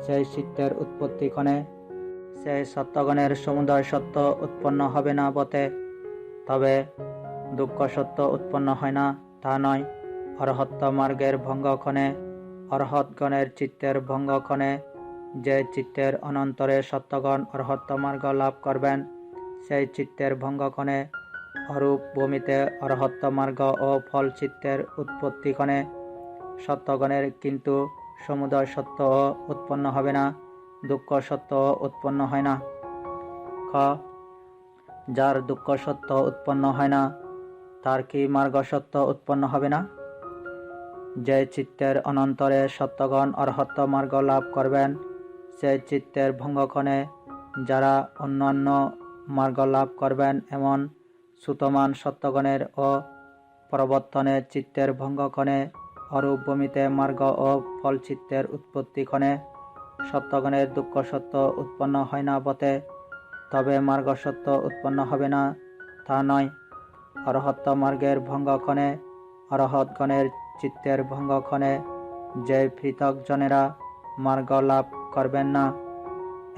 [SPEAKER 1] সেই চিত্তের উৎপত্তিক্ষণে সেই সত্যগণের সমুদয় সত্য উৎপন্ন হবে না বটে, তবে দুঃখ সত্য উৎপন্ন হয় না তা নয়। অরহত্ত মার্গের ভঙ্গক্ষণে অরহৎগণের চিত্তের ভঙ্গক্ষণে যে চিত্তের অনন্তরে সত্যগণ অরহত্ত মার্গ লাভ করবেন, সেই চিত্তের ভঙ্গক্ষণে অরূপ ভূমিতে অরহত্ত মার্গ ও ফল চিত্তের উৎপত্তিক্ষণে সত্যগণের কিন্তু সমুদয় সত্য উৎপন্ন হবে না, দুঃখ সত্য উৎপন্ন হয় না। খ, যার দুঃখ সত্য উৎপন্ন হয় না, তার কি মার্গ সত্য উৎপন্ন হবে না? যে চিত্তের অনন্তরে সত্যগণ অরহত্ত মার্গ লাভ করবেন, সেই চিত্তের ভঙ্গক্ষণে যারা অন্যান্য মার্গ লাভ করবেন এমন সুতমান সত্যগণের ও প্রবর্তনে চিত্তের ভঙ্গক্ষণে অরূপ ভূমিতে মার্গ ও ফল চিত্তের উৎপত্তিক্ষণে সত্যগণের দুঃখ সত্য উৎপন্ন হয় না বটে, তবে মার্গ সত্য উৎপন্ন হবে না তা নয়। অরহত্ত মার্গের ভঙ্গক্ষণে অরহৎগণের চিত্তের ভঙ্গক্ষণে যে পৃথক জনেরা মার্গ লাভ করবেন না,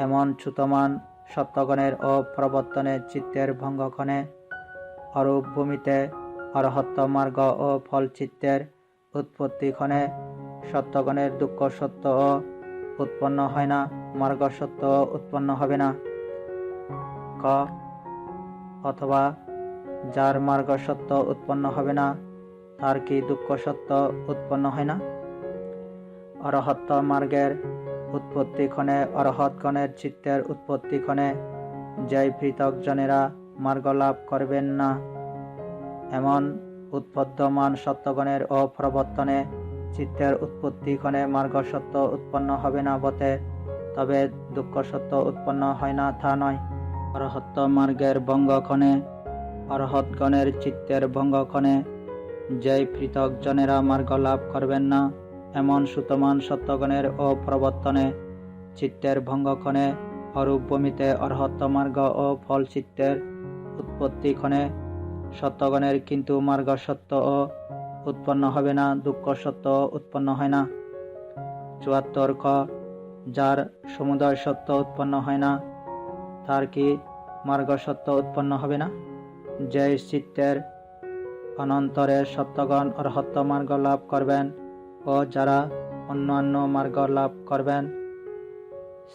[SPEAKER 1] এমন চ্যুতমান সত্যগণের ও প্রবর্তনে চিত্তের ভঙ্গক্ষণে অরূপ ভূমিতে অরহত্ত মার্গ ও ফল চিত্তের উৎপত্তিক্ষণে সত্যগণের দুঃখ সত্য উৎপন্ন হয় না, মার্গ সত্য উৎপন্ন হবে না। ক, অথবা যার মার্গ সত্য উৎপন্ন হবে না, তার কি দুঃখ সত্য উৎপন্ন হয় না? অরহত্ত মার্গের উৎপত্তিক্ষণে অরহৎগণের চিত্তের উৎপত্তিক্ষণে যে পৃথক জনেরা মার্গ লাভ করবেন না, এমন উৎপদ্যমান সত্যগণের ও প্রবর্তনে চিত্তের উৎপত্তিক্ষণে মার্গ সত্য উৎপন্ন হবে না বটে, তবে দুঃখ সত্য উৎপন্ন হয় না তা নয়। অরহত্ত মার্গের ভঙ্গক্ষণে অরহৎগণের চিত্তের ভঙ্গক্ষণে যে পৃথক জনেরা মার্গ লাভ করবেন না, এমন সুতমান সত্যগণের ও প্রবর্তনে চিত্তের ভঙ্গক্ষণে অরূপ ভূমিতে অরহত্ত মার্গ ও ফল চিত্তের উৎপত্তিক্ষণে সত্যগণের কিন্তু মার্গ সত্য উৎপন্ন হবে না, দুঃখ সত্য উৎপন্ন হয় না। ৭৪ ক, যার সমুদয় সত্য উৎপন্ন হয় না, তার কি মার্গ সত্য উৎপন্ন হবে না? যে চিত্তের অনন্তরে সত্যগণ অরহত্ত মার্গ লাভ করবেন ও যারা অন্যান্য মার্গ লাভ করবেন,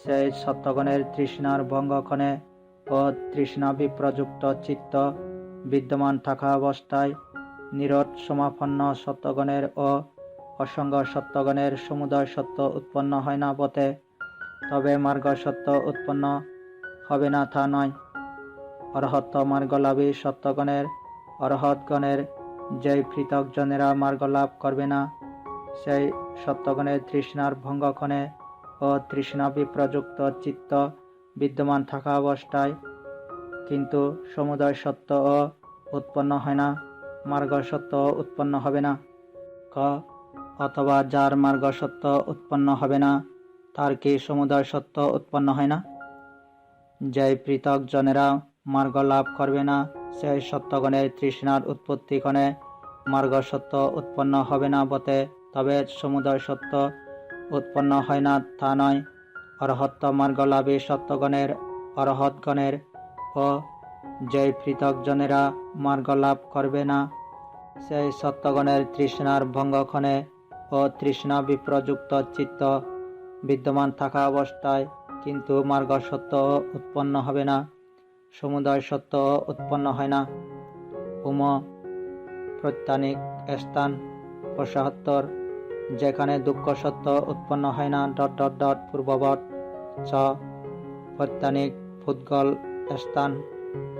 [SPEAKER 1] সেই সত্যগণের তৃষ্ণার ভঙ্গক্ষণে ও তৃষ্ণা বিপ্রযুক্ত চিত্ত বিদ্যমান থাকা অবস্থায় নিরোধ সমাপন্ন সত্যগণের ও অসঙ্গ সত্যগণের সমুদয় সত্য উৎপন্ন হয় না বটে, তবে মার্গ সত্য উৎপন্ন হবে না তা নয়। অরহত্ত মার্গলাভী সত্যগণের অরহৎগণের যে পৃথক জনেরা মার্গ লাভ করবে না, সেই সত্যগণের তৃষ্ণার ভঙ্গক্ষণে ও তৃষ্ণা বিপ্রযুক্ত চিত্ত বিদ্যমান থাকা অবস্থায় কিন্তু সমুদয় সত্য উৎপন্ন হয় না, মার্গ সত্য উৎপন্ন হবে না। ক, অথবা যার মার্গ সত্য উৎপন্ন হবে না, তার কি সমুদয় সত্য উৎপন্ন হয় না? যে পৃথক জনেরা মার্গ লাভ করবে না, সেই সত্যগণের তৃষ্ণার উৎপত্তিক্ষণে মার্গ সত্য উৎপন্ন হবে না বটে, তবে সমুদয় সত্য উৎপন্ন হয় না তা নয়। অরহত্ত মার্গলাভী সত্যগণের অরহৎগণের ও যে পৃথক জনেরা মার্গ লাভ করবে না, সেই সত্যগণের তৃষ্ণার ভঙ্গক্ষণে ও তৃষ্ণা বিপ্রযুক্ত চিত্ত বিদ্যমান থাকা অবস্থায় কিন্তু মার্গ সত্য উৎপন্ন হবে না, সমুদয় সত্য উৎপন্ন হয় না। উম প্রত্যানিক স্থান ৭৫, যেখানে দুঃখ সত্য উৎপন্ন হয় না পূর্ববৎ। চ, প্রত্যানিক পুদ্গল স্থান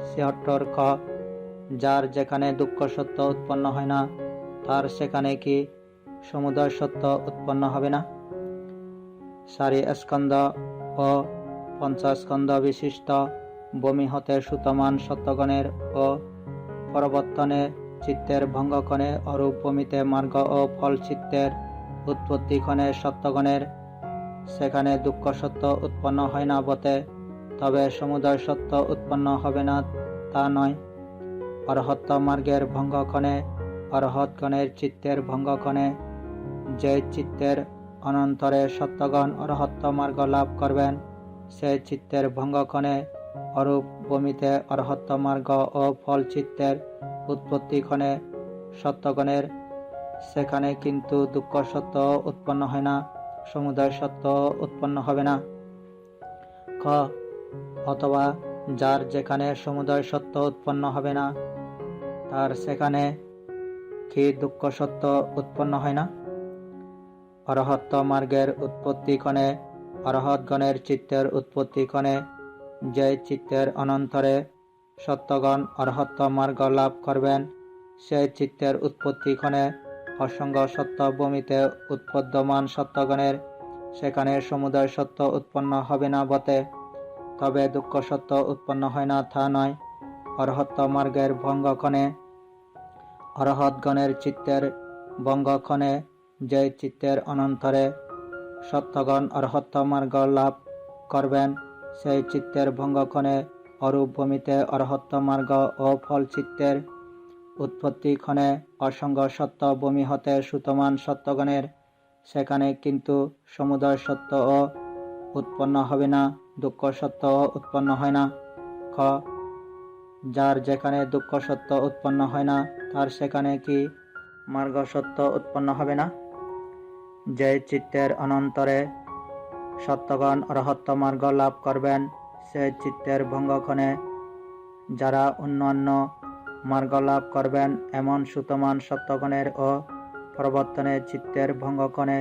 [SPEAKER 1] ৭৬ খ, যার যেখানে দুঃখ সত্য উৎপন্ন হয় না, তার সেখানে কি সমুদয় সত্য উৎপন্ন হবে না? ৪ স্কন্ধ ও ৫ স্কন্ধ বিশিষ্ট ভূমি হতে সুতমান সত্যগণের ও প্রবর্তনে চিত্তের ভঙ্গক্ষণে অরূপ ভূমিতে মার্গ ও ফল চিত্তের উৎপত্তিক্ষণে সত্যগণের সেখানে দুঃখ সত্য উৎপন্ন হয় না বটে, তবে সমুদয় সত্য উৎপন্ন হবে না তা নয়। অরহত্ত মার্গের ভঙ্গক্ষণে অরহৎগণের চিত্তের ভঙ্গক্ষণে যে চিত্তের অনন্তরে সত্যগণ অরহত্ত মার্গ লাভ করবেন, সেই চিত্তের ভঙ্গক্ষণে অরূপ ভূমিতে অরহত্ত মার্গ ও ফল চিত্তের উৎপত্তিক্ষণে সত্যগণের সেখানে কিন্তু দুঃখ সত্য উৎপন্ন হয় না, সমুদয় সত্য উৎপন্ন হবে না। খ অথবা যার যেখানে সমুদয় সত্য উৎপন্ন হবে না, তার সেখানে কি দুঃখ সত্য উৎপন্ন হয় না? অরহত্ত মার্গের উৎপত্তিক্ষণে অরহৎগণের চিত্তের উৎপত্তিক্ষণে যে চিত্তের অনন্তরে সত্যগণ অরহত্ত মার্গ লাভ করবেন, সেই চিত্তের উৎপত্তিক্ষণে অসঙ্গ সত্য ভূমিতে উৎপদ্যমান সত্যগণের সেখানে সমুদয় সত্য উৎপন্ন হবে না বটে, তবে দুঃখ সত্য উৎপন্ন হয় না তা নয়। অরহত্ত মার্গের ভঙ্গক্ষণে অরহৎগণের চিত্তের ভঙ্গক্ষণে যে চিত্তের অনন্তরে সত্যগণ অরহত্ত মার্গ লাভ করবেন, সেই চিত্তের ভঙ্গক্ষণে অরূপ ভূমিতে অরহত্ত মার্গ ও ফল চিত্তের উৎপত্তিক্ষণে অসঙ্গ সত্য ভূমি হতে সুতমান সত্যগণের সেখানে কিন্তু সমুদয় সত্য ও উৎপন্ন হবে না, দুঃখ সত্য উৎপন্ন হয় না। খ যার যেখানে দুঃখ সত্য উৎপন্ন হয় না, তার সেখানে কি মার্গ সত্য উৎপন্ন হবে না? যে চিত্তের অনন্তরে সত্যগণ অরহত্ত মার্গ লাভ করবেন, সেই চিত্তের ভঙ্গক্ষণে যারা অন্যান্য মার্গ লাভ করবেন এমন সুতমান সত্যগণের ও প্রবর্তনে চিত্তের ভঙ্গক্ষণে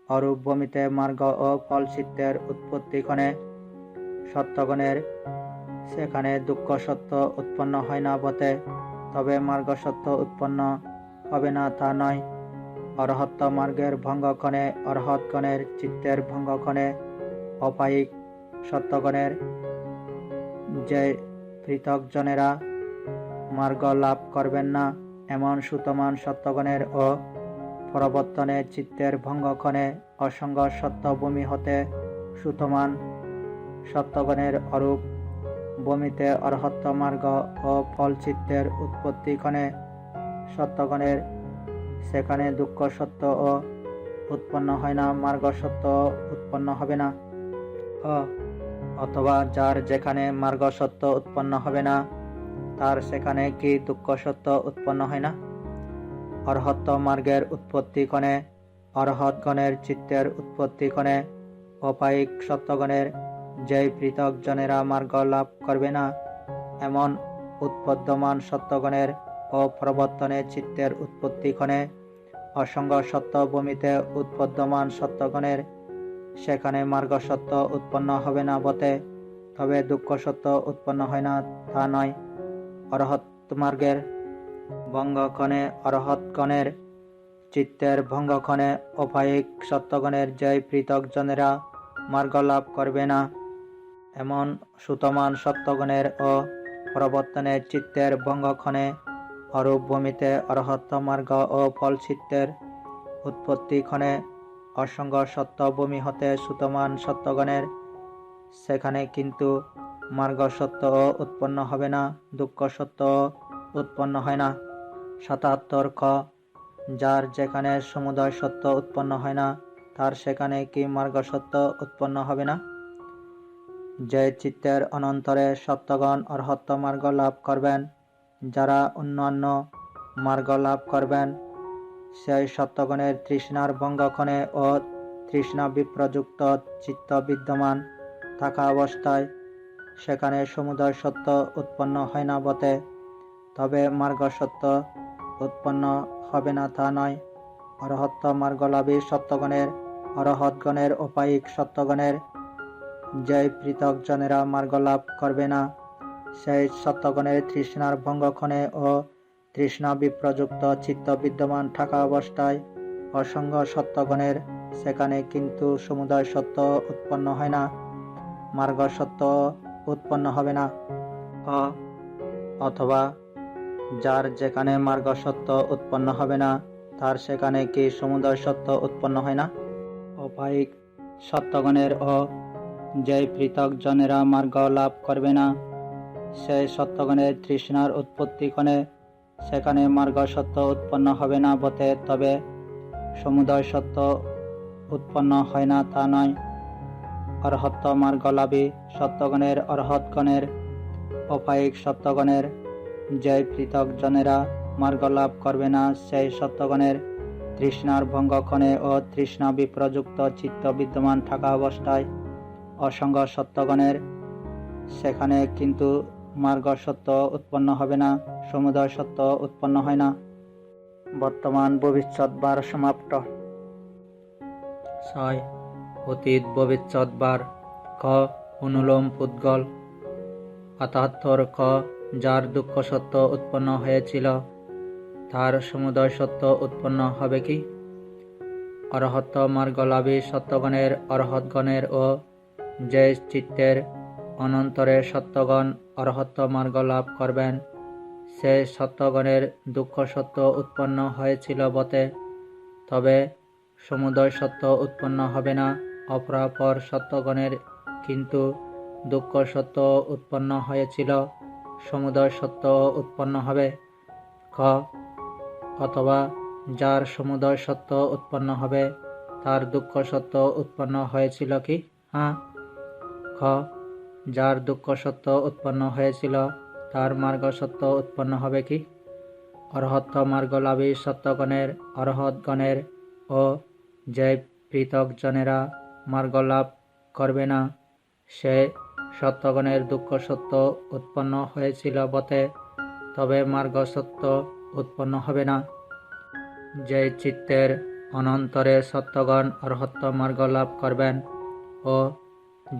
[SPEAKER 1] অরূপ ভূমিতে মার্গ ও ফল চিত্তের উৎপত্তিক্ষণে সত্যগণের সেখানে দুঃখ সত্য উৎপন্ন হয় না বটে, তবে মার্গ সত্য উৎপন্ন হবে না তা নয়। অরহত্ত মার্গের ভঙ্গক্ষণে অরহৎগণের চিত্তের ভঙ্গক্ষণে অপায়িক সত্যগণের যে পৃথকজনেরা মার্গ লাভ করবেন না, এমন সুতমান সত্যগণের ও প্রবর্তনে চিত্তের ভঙ্গক্ষণে অসঙ্গ সত্য ভূমি হতে সুতমান সত্যগণের অরূপ ভূমিতে অরহত্ত মার্গ ও ফল চিত্তের উৎপত্তিক্ষণে সত্যগণের সেখানে দুঃখ সত্য ও উৎপন্ন হয় না, মার্গ সত্য উৎপন্ন হবে না। অথবা যার যেখানে মার্গ সত্য উৎপন্ন হবে না, তার সেখানে কি দুঃখ সত্য উৎপন্ন হয় না? অরহত্ত মার্গের উৎপত্তিক্ষণে অরহৎগণের চিত্তের উৎপত্তিক্ষণে অপায়িক সত্যগণের যেই পৃথক জনেরা মার্গ লাভ করবে না, এমন উৎপদ্যমান সত্যগণের ও প্রবর্তনে চিত্তের উৎপত্তিক্ষণে অসঙ্গ সত্য ভূমিতে উৎপদ্যমান সত্যগণের সেখানে মার্গ সত্য উৎপন্ন হবে না বটে, তবে দুঃখ সত্য উৎপন্ন হয় না তা নয়। অরহৎ মার্গের ভঙ্গক্ষণে অরহৎগণের চিত্তের ভঙ্গক্ষণে অপায়িক সত্যগণের যেই পৃথক জনেরা মার্গ লাভ করবে না, এমন সুতমান সত্যগণের ও প্রবর্তনে চিত্তের ভঙ্গক্ষণে অরূপ ভূমিতে অরহত্ত মার্গ ও ফল চিত্তের উৎপত্তিক্ষণে অসঙ্গ সত্য ভূমি হতে সুতমান সত্যগণের সেখানে কিন্তু মার্গ সত্য উৎপন্ন হবে না, দুঃখ সত্য উৎপন্ন হয় না। ৭৭ খ যার যেখানে সমুদয় সত্য উৎপন্ন হয় না, তার সেখানে কি মার্গ সত্য উৎপন্ন হবে না? যে চিত্তের অনন্তরে সত্যগণ অরহত্ত মার্গ লাভ করবেন, যারা অন্যান্য মার্গ লাভ করবেন, সেই সত্যগণের তৃষ্ণার ভঙ্গক্ষণে ও তৃষ্ণা বিপ্রযুক্ত চিত্ত বিদ্যমান থাকা অবস্থায় সেখানে সমুদয় সত্য উৎপন্ন হয় না বটে, তবে মার্গ সত্য উৎপন্ন হবে না তা নয়। অরহত্ত মার্গলাভী সত্যগণের অরহৎগণের অপায়িক সত্যগণের যে পৃথক জনেরা মার্গ লাভ করবে না, সেই সত্যগণের তৃষ্ণার ভঙ্গক্ষণে ও তৃষ্ণা বিপ্রযুক্ত চিত্ত বিদ্যমান থাকা অবস্থায় অসঙ্গ সত্যগণের সেখানে কিন্তু সমুদয় সত্য উৎপন্ন হয় না, মার্গ সত্য উৎপন্ন হবে না। অথবা যার যেখানে মার্গ সত্য উৎপন্ন হবে না, তার সেখানে কি সমুদয় সত্য উৎপন্ন হয় না? অপায়িক সত্যগণের ও যেই পৃথক জনেরা মার্গ লাভ করবে না, সেই সত্যগণের তৃষ্ণার উৎপত্তিক্ষণে সেখানে মার্গ সত্য উৎপন্ন হবে না বটে, তবে সমুদয় সত্য উৎপন্ন হয় না তা নয়। অরহত্ত মার্গলাভী সত্যগণের অরহৎগণের অপায়িক সত্যগণের যে পৃথক জনেরা মার্গ লাভ করবে না, সেই সত্যগণের তৃষ্ণার ভঙ্গক্ষণে ও তৃষ্ণা বিপ্রযুক্ত চিত্ত বিদ্যমান থাকা অবস্থায় অসঙ্গ সত্যগণের সেখানে কিন্তু মার্গ সত্য উৎপন্ন হবে না, সমুদয় সত্য উৎপন্ন হয় না। বর্তমান ভবিষ্যৎ বার সমাপ্ত। 6. অতীত ভবিষ্যৎ বার। ক. অনুলোম পুদ্গল। ৭৮ ক. যার দুঃখ সত্য উৎপন্ন হয়েছিল তার সমুদয় সত্য উৎপন্ন হবে কি? অরহত মার্গলাভী সত্যগণের অরহতগণের ও যে চিত্তের অনন্তরে সত্যগণ অরহত মার্গ লাভ করবেন সে সত্যগণের দুঃখ সত্য উৎপন্ন হয়েছিল বটে, তবে সমুদয় সত্য উৎপন্ন হবে না। অপরাপর সত্যগণের কিন্তু দুঃখ সত্য উৎপন্ন হয়েছিল, সমুদয় সত্য উৎপন্ন হবে। খ. অথবা যার সমুদয় সত্য উৎপন্ন হবে তার দুঃখ সত্য উৎপন্ন হয়েছিল কি? হ্যাঁ। খ. যার দুঃখ সত্য উৎপন্ন হয়েছিল তার মার্গ সত্য উৎপন্ন হবে কি? অরহত মার্গলাভী সত্যগণের অরহতগণের ও যে পৃথক জনেরা মার্গ লাভ করবে না সে সত্যগণের দুঃখ সত্য উৎপন্ন হয়েছিল বটে, তবে মার্গ সত্য উৎপন্ন হবে না। যে চিত্তের অনন্তরে সত্যগণ অরহত মার্গ লাভ করবেন ও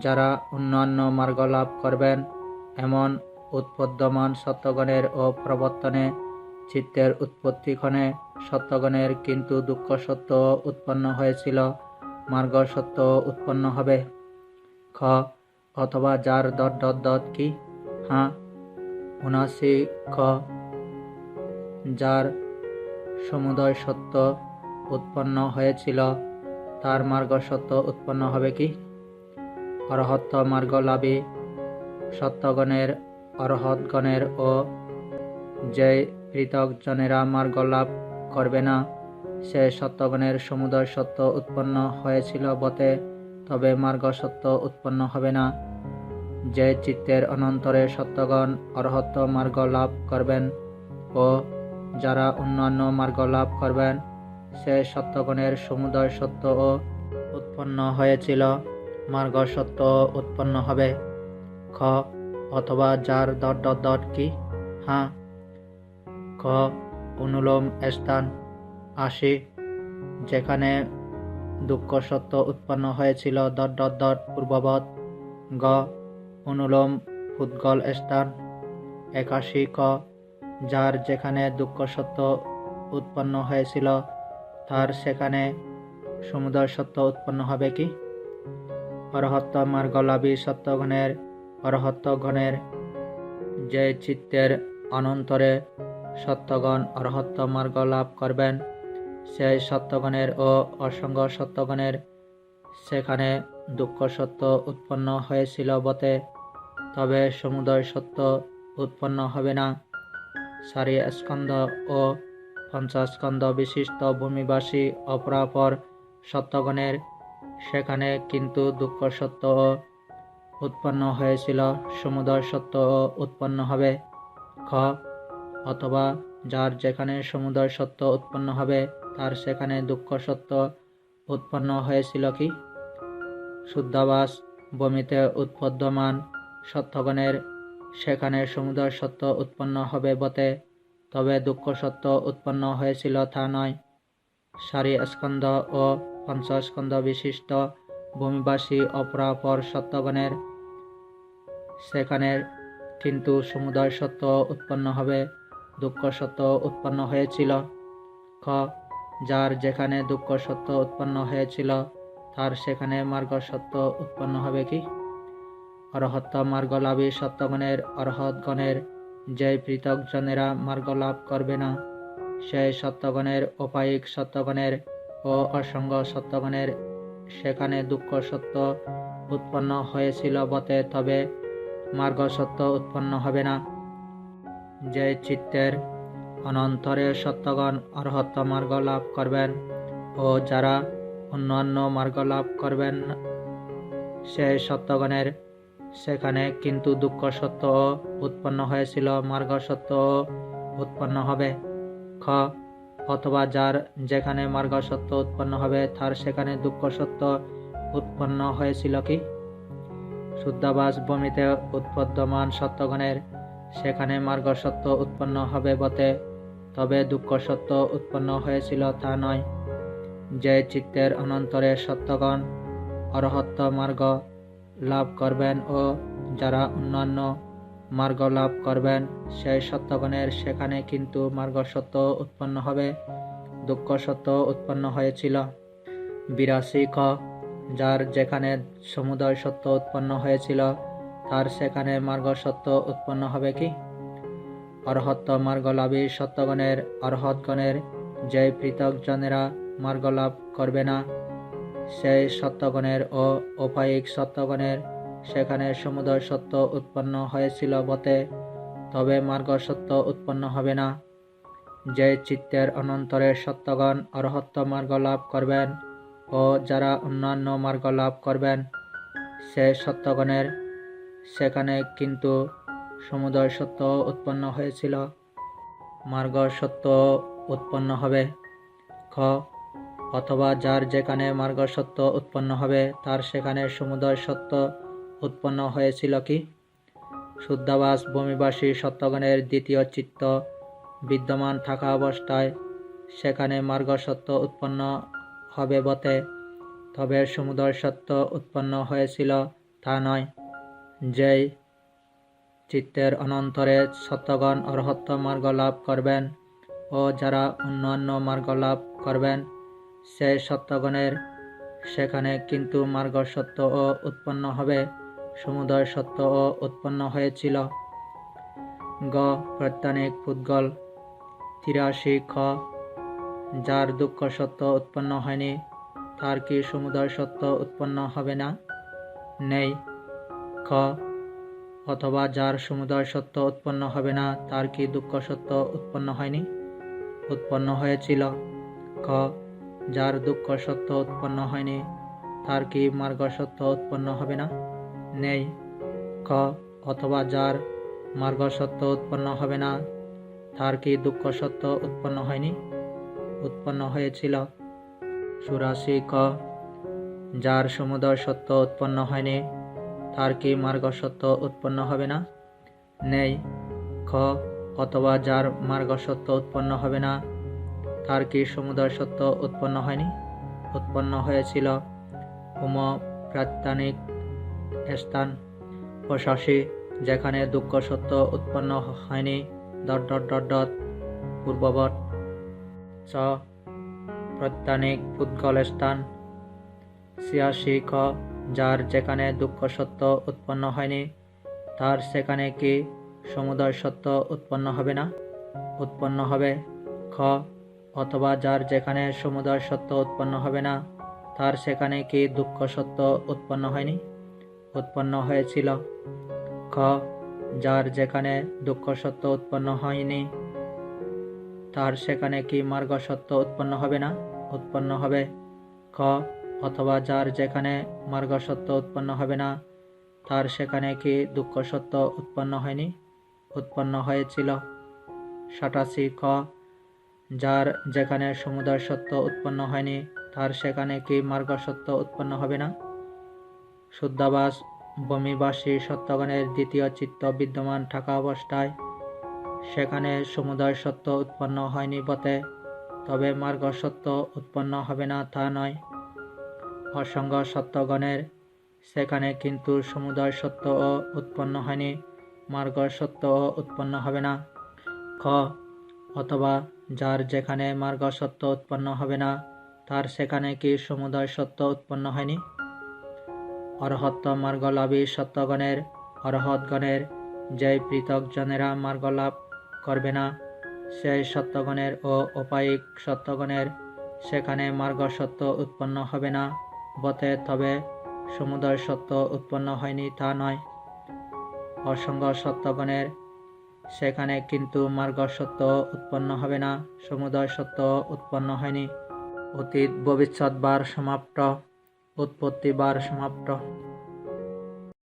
[SPEAKER 1] যারা অন্যান্য মার্গ লাভ করবেন এমন উৎপদ্যমান সত্যগণের ও প্রবর্তনে চিত্তের উৎপত্তিক্ষণে সত্যগণের কিন্তু দুঃখ সত্য উৎপন্ন হয়েছিল, মার্গ সত্য উৎপন্ন হবে। খ. অথবা যার ... কি? হ্যাঁ। ৭৯ খ. যার সমুদয় সত্য উৎপন্ন হয়েছিল তার মার্গ সত্য উৎপন্ন হবে কি? অরহত মার্গলাভী সত্যগণের অরহতগণের ও যে পৃথক জনেরা মার্গ লাভ করবে না সে সত্যগণের সমুদয় সত্য উৎপন্ন হয়েছিল বটে, তবে মার্গ সত্য উৎপন্ন হবে না। যে চিত্তের অনন্তরে সত্যগণ অরহত মার্গ লাভ করবেন ও যারা অন্যান্য মার্গ লাভ করবেন সে সত্যগণের সমুদয় সত্য ও উৎপন্ন হয়েছিল, মার্গ সত্য উৎপন্ন হবে। খ. অথবা যার ... কি? হ্যাঁ। খ. অনুলোম স্থান। ৮০ যেখানে দুঃখ সত্য উৎপন্ন হয়েছিল ... পূর্ববৎ। গ. অনুলোম পুদ্গল স্থান। ৮১ ক. যার যেখানে দুঃখ সত্য উৎপন্ন হয়েছিল তার সেখানে সমুদয় সত্য উৎপন্ন হবে কি? অরহত মার্গলাভী সত্যগণের অরহতগণের যে চিত্তের অনন্তরে সত্যগণ অরহত মার্গ লাভ করবেন সেই সত্যগণের ও অসঙ্গ সত্যগণের সেখানে দুঃখ সত্য উৎপন্ন হয়েছিল বটে, তবে সমুদয় সত্য উৎপন্ন হবে না। ৪ স্কন্ধ ও পঞ্চস্কন্ধ বিশিষ্ট ভূমিবাসী অপরাপর সত্যগণের সেখানে কিন্তু দুঃখ সত্য উৎপন্ন হয়েছিল, সমুদয় সত্য উৎপন্ন হবে। খ. অথবা যার যেখানে সমুদয় সত্য উৎপন্ন হবে তার সেখানে দুঃখ সত্য উৎপন্ন হয়েছিল কি? শুদ্ধাবাস ভূমিতে উৎপদ্যমান সত্যগণের সেখানে সমুদয় সত্য উৎপন্ন হবে বটে, তবে দুঃখ সত্য উৎপন্ন হয়েছিল তা নয়। ৪ স্কন্ধ ও পঞ্চস্কন্ধ বিশিষ্ট ভূমিবাসী অপরাপর সত্যগণের সেখানে কিন্তু সমুদয় সত্য উৎপন্ন হবে, দুঃখ সত্য উৎপন্ন হয়েছিল। খ. যার যেখানে দুঃখ সত্য উৎপন্ন হয়েছিল তার সেখানে মার্গ সত্য উৎপন্ন হবে কি? অরহত মার্গলাভী সত্যগণের অরহতগণের যে পৃথক জনেরা মার্গ লাভ করবে না সেই সত্যগণের উপায়িক সত্যগণের ও অসঙ্গ সত্যগণের সেখানে দুঃখ সত্য উৎপন্ন হয়েছিল বটে, তবে মার্গ সত্য উৎপন্ন হবে না। যে চিত্তের অনন্তরে সত্যগণ অরহত মার্গ লাভ করবেন ও যারা অন্যান্য মার্গ লাভ করবেন সেই সত্যগণের সেখানে কিন্তু দুঃখ সত্য উৎপন্ন হয়েছিল, মার্গ সত্য উৎপন্ন হবে। খ. অথবা যার যেখানে মার্গ সত্য উৎপন্ন হবে তার সেখানে দুঃখ সত্য উৎপন্ন হয়েছিল কি? শুদ্ধাভাস ভূমিতে উৎপদ্যমান সত্যগণের সেখানে মার্গ সত্য উৎপন্ন হবে বটে, তবে দুঃখ সত্য উৎপন্ন হয়েছিল তা নয়। যে চিত্তের অনন্তরে সত্যগণ অরহত্ত মার্গ লাভ করবেন ও যারা অন্যান্য মার্গ লাভ করবেন সেই সত্যগণের সেখানে কিন্তু মার্গ সত্য উৎপন্ন হবে, দুঃখ সত্য উৎপন্ন হয়েছিল। 82 ক যার যেখানে সমুদয় সত্য উৎপন্ন হয়েছিল তার সেখানে মার্গ সত্য উৎপন্ন হবে কি? অরহত্ত মার্গলাভী সত্যগণের অরহৎগণের যে পৃথক জনেরা মার্গ লাভ করবে না সেই সত্যগণের ও উপায়িক সত্যগণের সেখানে সমুদয় সত্য উৎপন্ন হয়েছিল বটে, তবে মার্গ সত্য উৎপন্ন হবে না। যে চিত্তের অনন্তরে সত্যগণ অরহত্ত মার্গ লাভ করবেন ও যারা অন্যান্য মার্গ লাভ করবেন সে সত্যগণের সেখানে কিন্তু সমুদয় সত্য উৎপন্ন হয়েছিল, মার্গ সত্য উৎপন্ন হবে। খ অথবা যার যেখানে মার্গ সত্য উৎপন্ন হবে তার সেখানে সমুদয় সত্য উৎপন্ন হয়েছিল কি? শুদ্ধাভাস ভূমিবাসী সত্যগণের দ্বিতীয় চিত্ত বিদ্যমান থাকা অবস্থায় সেখানে মার্গ সত্য উৎপন্ন হবে বটে, তবে সমুদয় সত্য উৎপন্ন হয়েছিল তা নয়। যেই চিত্তের অনন্তরে সত্যগণ অরহত্ত মার্গ লাভ করবেন ও যারা অন্যান্য মার্গ লাভ করবেন সেই সত্যগণের সেখানে কিন্তু মার্গ সত্য ও উৎপন্ন হবে, সমুদয় সত্য ও উৎপন্ন হয়েছিল। গ প্রত্যানিক পুদ্গল 83 খ যার দুঃখ সত্য উৎপন্ন হয়নি তার কি সমুদয় সত্য উৎপন্ন হবে না? নেই। খ অথবা যার সমুদয় সত্য উৎপন্ন হবে না তার কি দুঃখ সত্য উৎপন্ন হয়নি? উৎপন্ন হয়েছিল। খ যার দুঃখ সত্য উৎপন্ন হয়নি তার কি মার্গ সত্য উৎপন্ন হবে না? নেই। খ অথবা যার মার্গ সত্য উৎপন্ন হবে না তার কি দুঃখ সত্য উৎপন্ন হয়নি? উৎপন্ন হয়েছিল। 84 ক যার সমুদয় সত্য উৎপন্ন হয়নি তার কি মার্গ সত্য উৎপন্ন হবে না? নেই। খ অথবা যার মার্গ সত্য উৎপন্ন হবে না তার কি সমুদয় সত্য উৎপন্ন হয়নি? উৎপন্ন হয়েছিল। উম প্রাত্যানিক স্থান 85 যেখানে দুঃখ সত্য উৎপন্ন হয়নি পূর্ববৎ। চ প্রত্যানিক পুদ্গল স্থান 86 খ যার যেখানে দুঃখ সত্য উৎপন্ন হয়নি তার সেখানে কি সমুদয় সত্য উৎপন্ন হবে না? উৎপন্ন হবে। খ অথবা যার যেখানে সমুদয় সত্য উৎপন্ন হবে না তার সেখানে কি দুঃখ সত্য উৎপন্ন হয়নি? উৎপন্ন হয়েছিল। খ যার যেখানে দুঃখ সত্য উৎপন্ন হয়নি তার সেখানে কি মার্গ সত্য উৎপন্ন হবে না? উৎপন্ন হবে। খ অথবা যার যেখানে মার্গ সত্য উৎপন্ন হবে না তার সেখানে কি দুঃখ সত্য উৎপন্ন হয়নি? উৎপন্ন হয়েছিল। 87 খ যার যেখানে সমুদয় সত্য উৎপন্ন হয়নি তার সেখানে কি মার্গ সত্য উৎপন্ন হবে না? শুদ্ধাভাস ভূমিবাসী সত্যগণের দ্বিতীয় চিত্ত বিদ্যমান থাকা অবস্থায় সেখানে সমুদয় সত্য উৎপন্ন হয়নি বটে, তবে মার্গ সত্য উৎপন্ন হবে না তা নয়। অসঙ্গ সত্যগণের সেখানে কিন্তু সমুদয় সত্য ও উৎপন্ন হয়নি, মার্গ সত্য ও উৎপন্ন হবে না। খ অথবা যার যেখানে মার্গ সত্য উৎপন্ন হবে না তার সেখানে কি সমুদয় সত্য উৎপন্ন হয়নি? অরহত্ত মার্গলাভী সত্যগণের অরহৎগণের যে পৃথক জনেরা মার্গ লাভ করবে না সেই সত্যগণের ও উপায়িক সত্যগণের সেখানে মার্গ সত্য উৎপন্ন হবে না বটে, তবে সমুদয় সত্য উৎপন্ন হয়নি তা নয়। অসঙ্গ সত্যগণের সেখানে কিন্তু মার্গ সত্য উৎপন্ন হবে না, সমুদয় সত্য উৎপন্ন হয়নি। অতীত ভবিষ্যৎ বার সমাপ্ত, উৎপত্তি বার সমাপ্ত।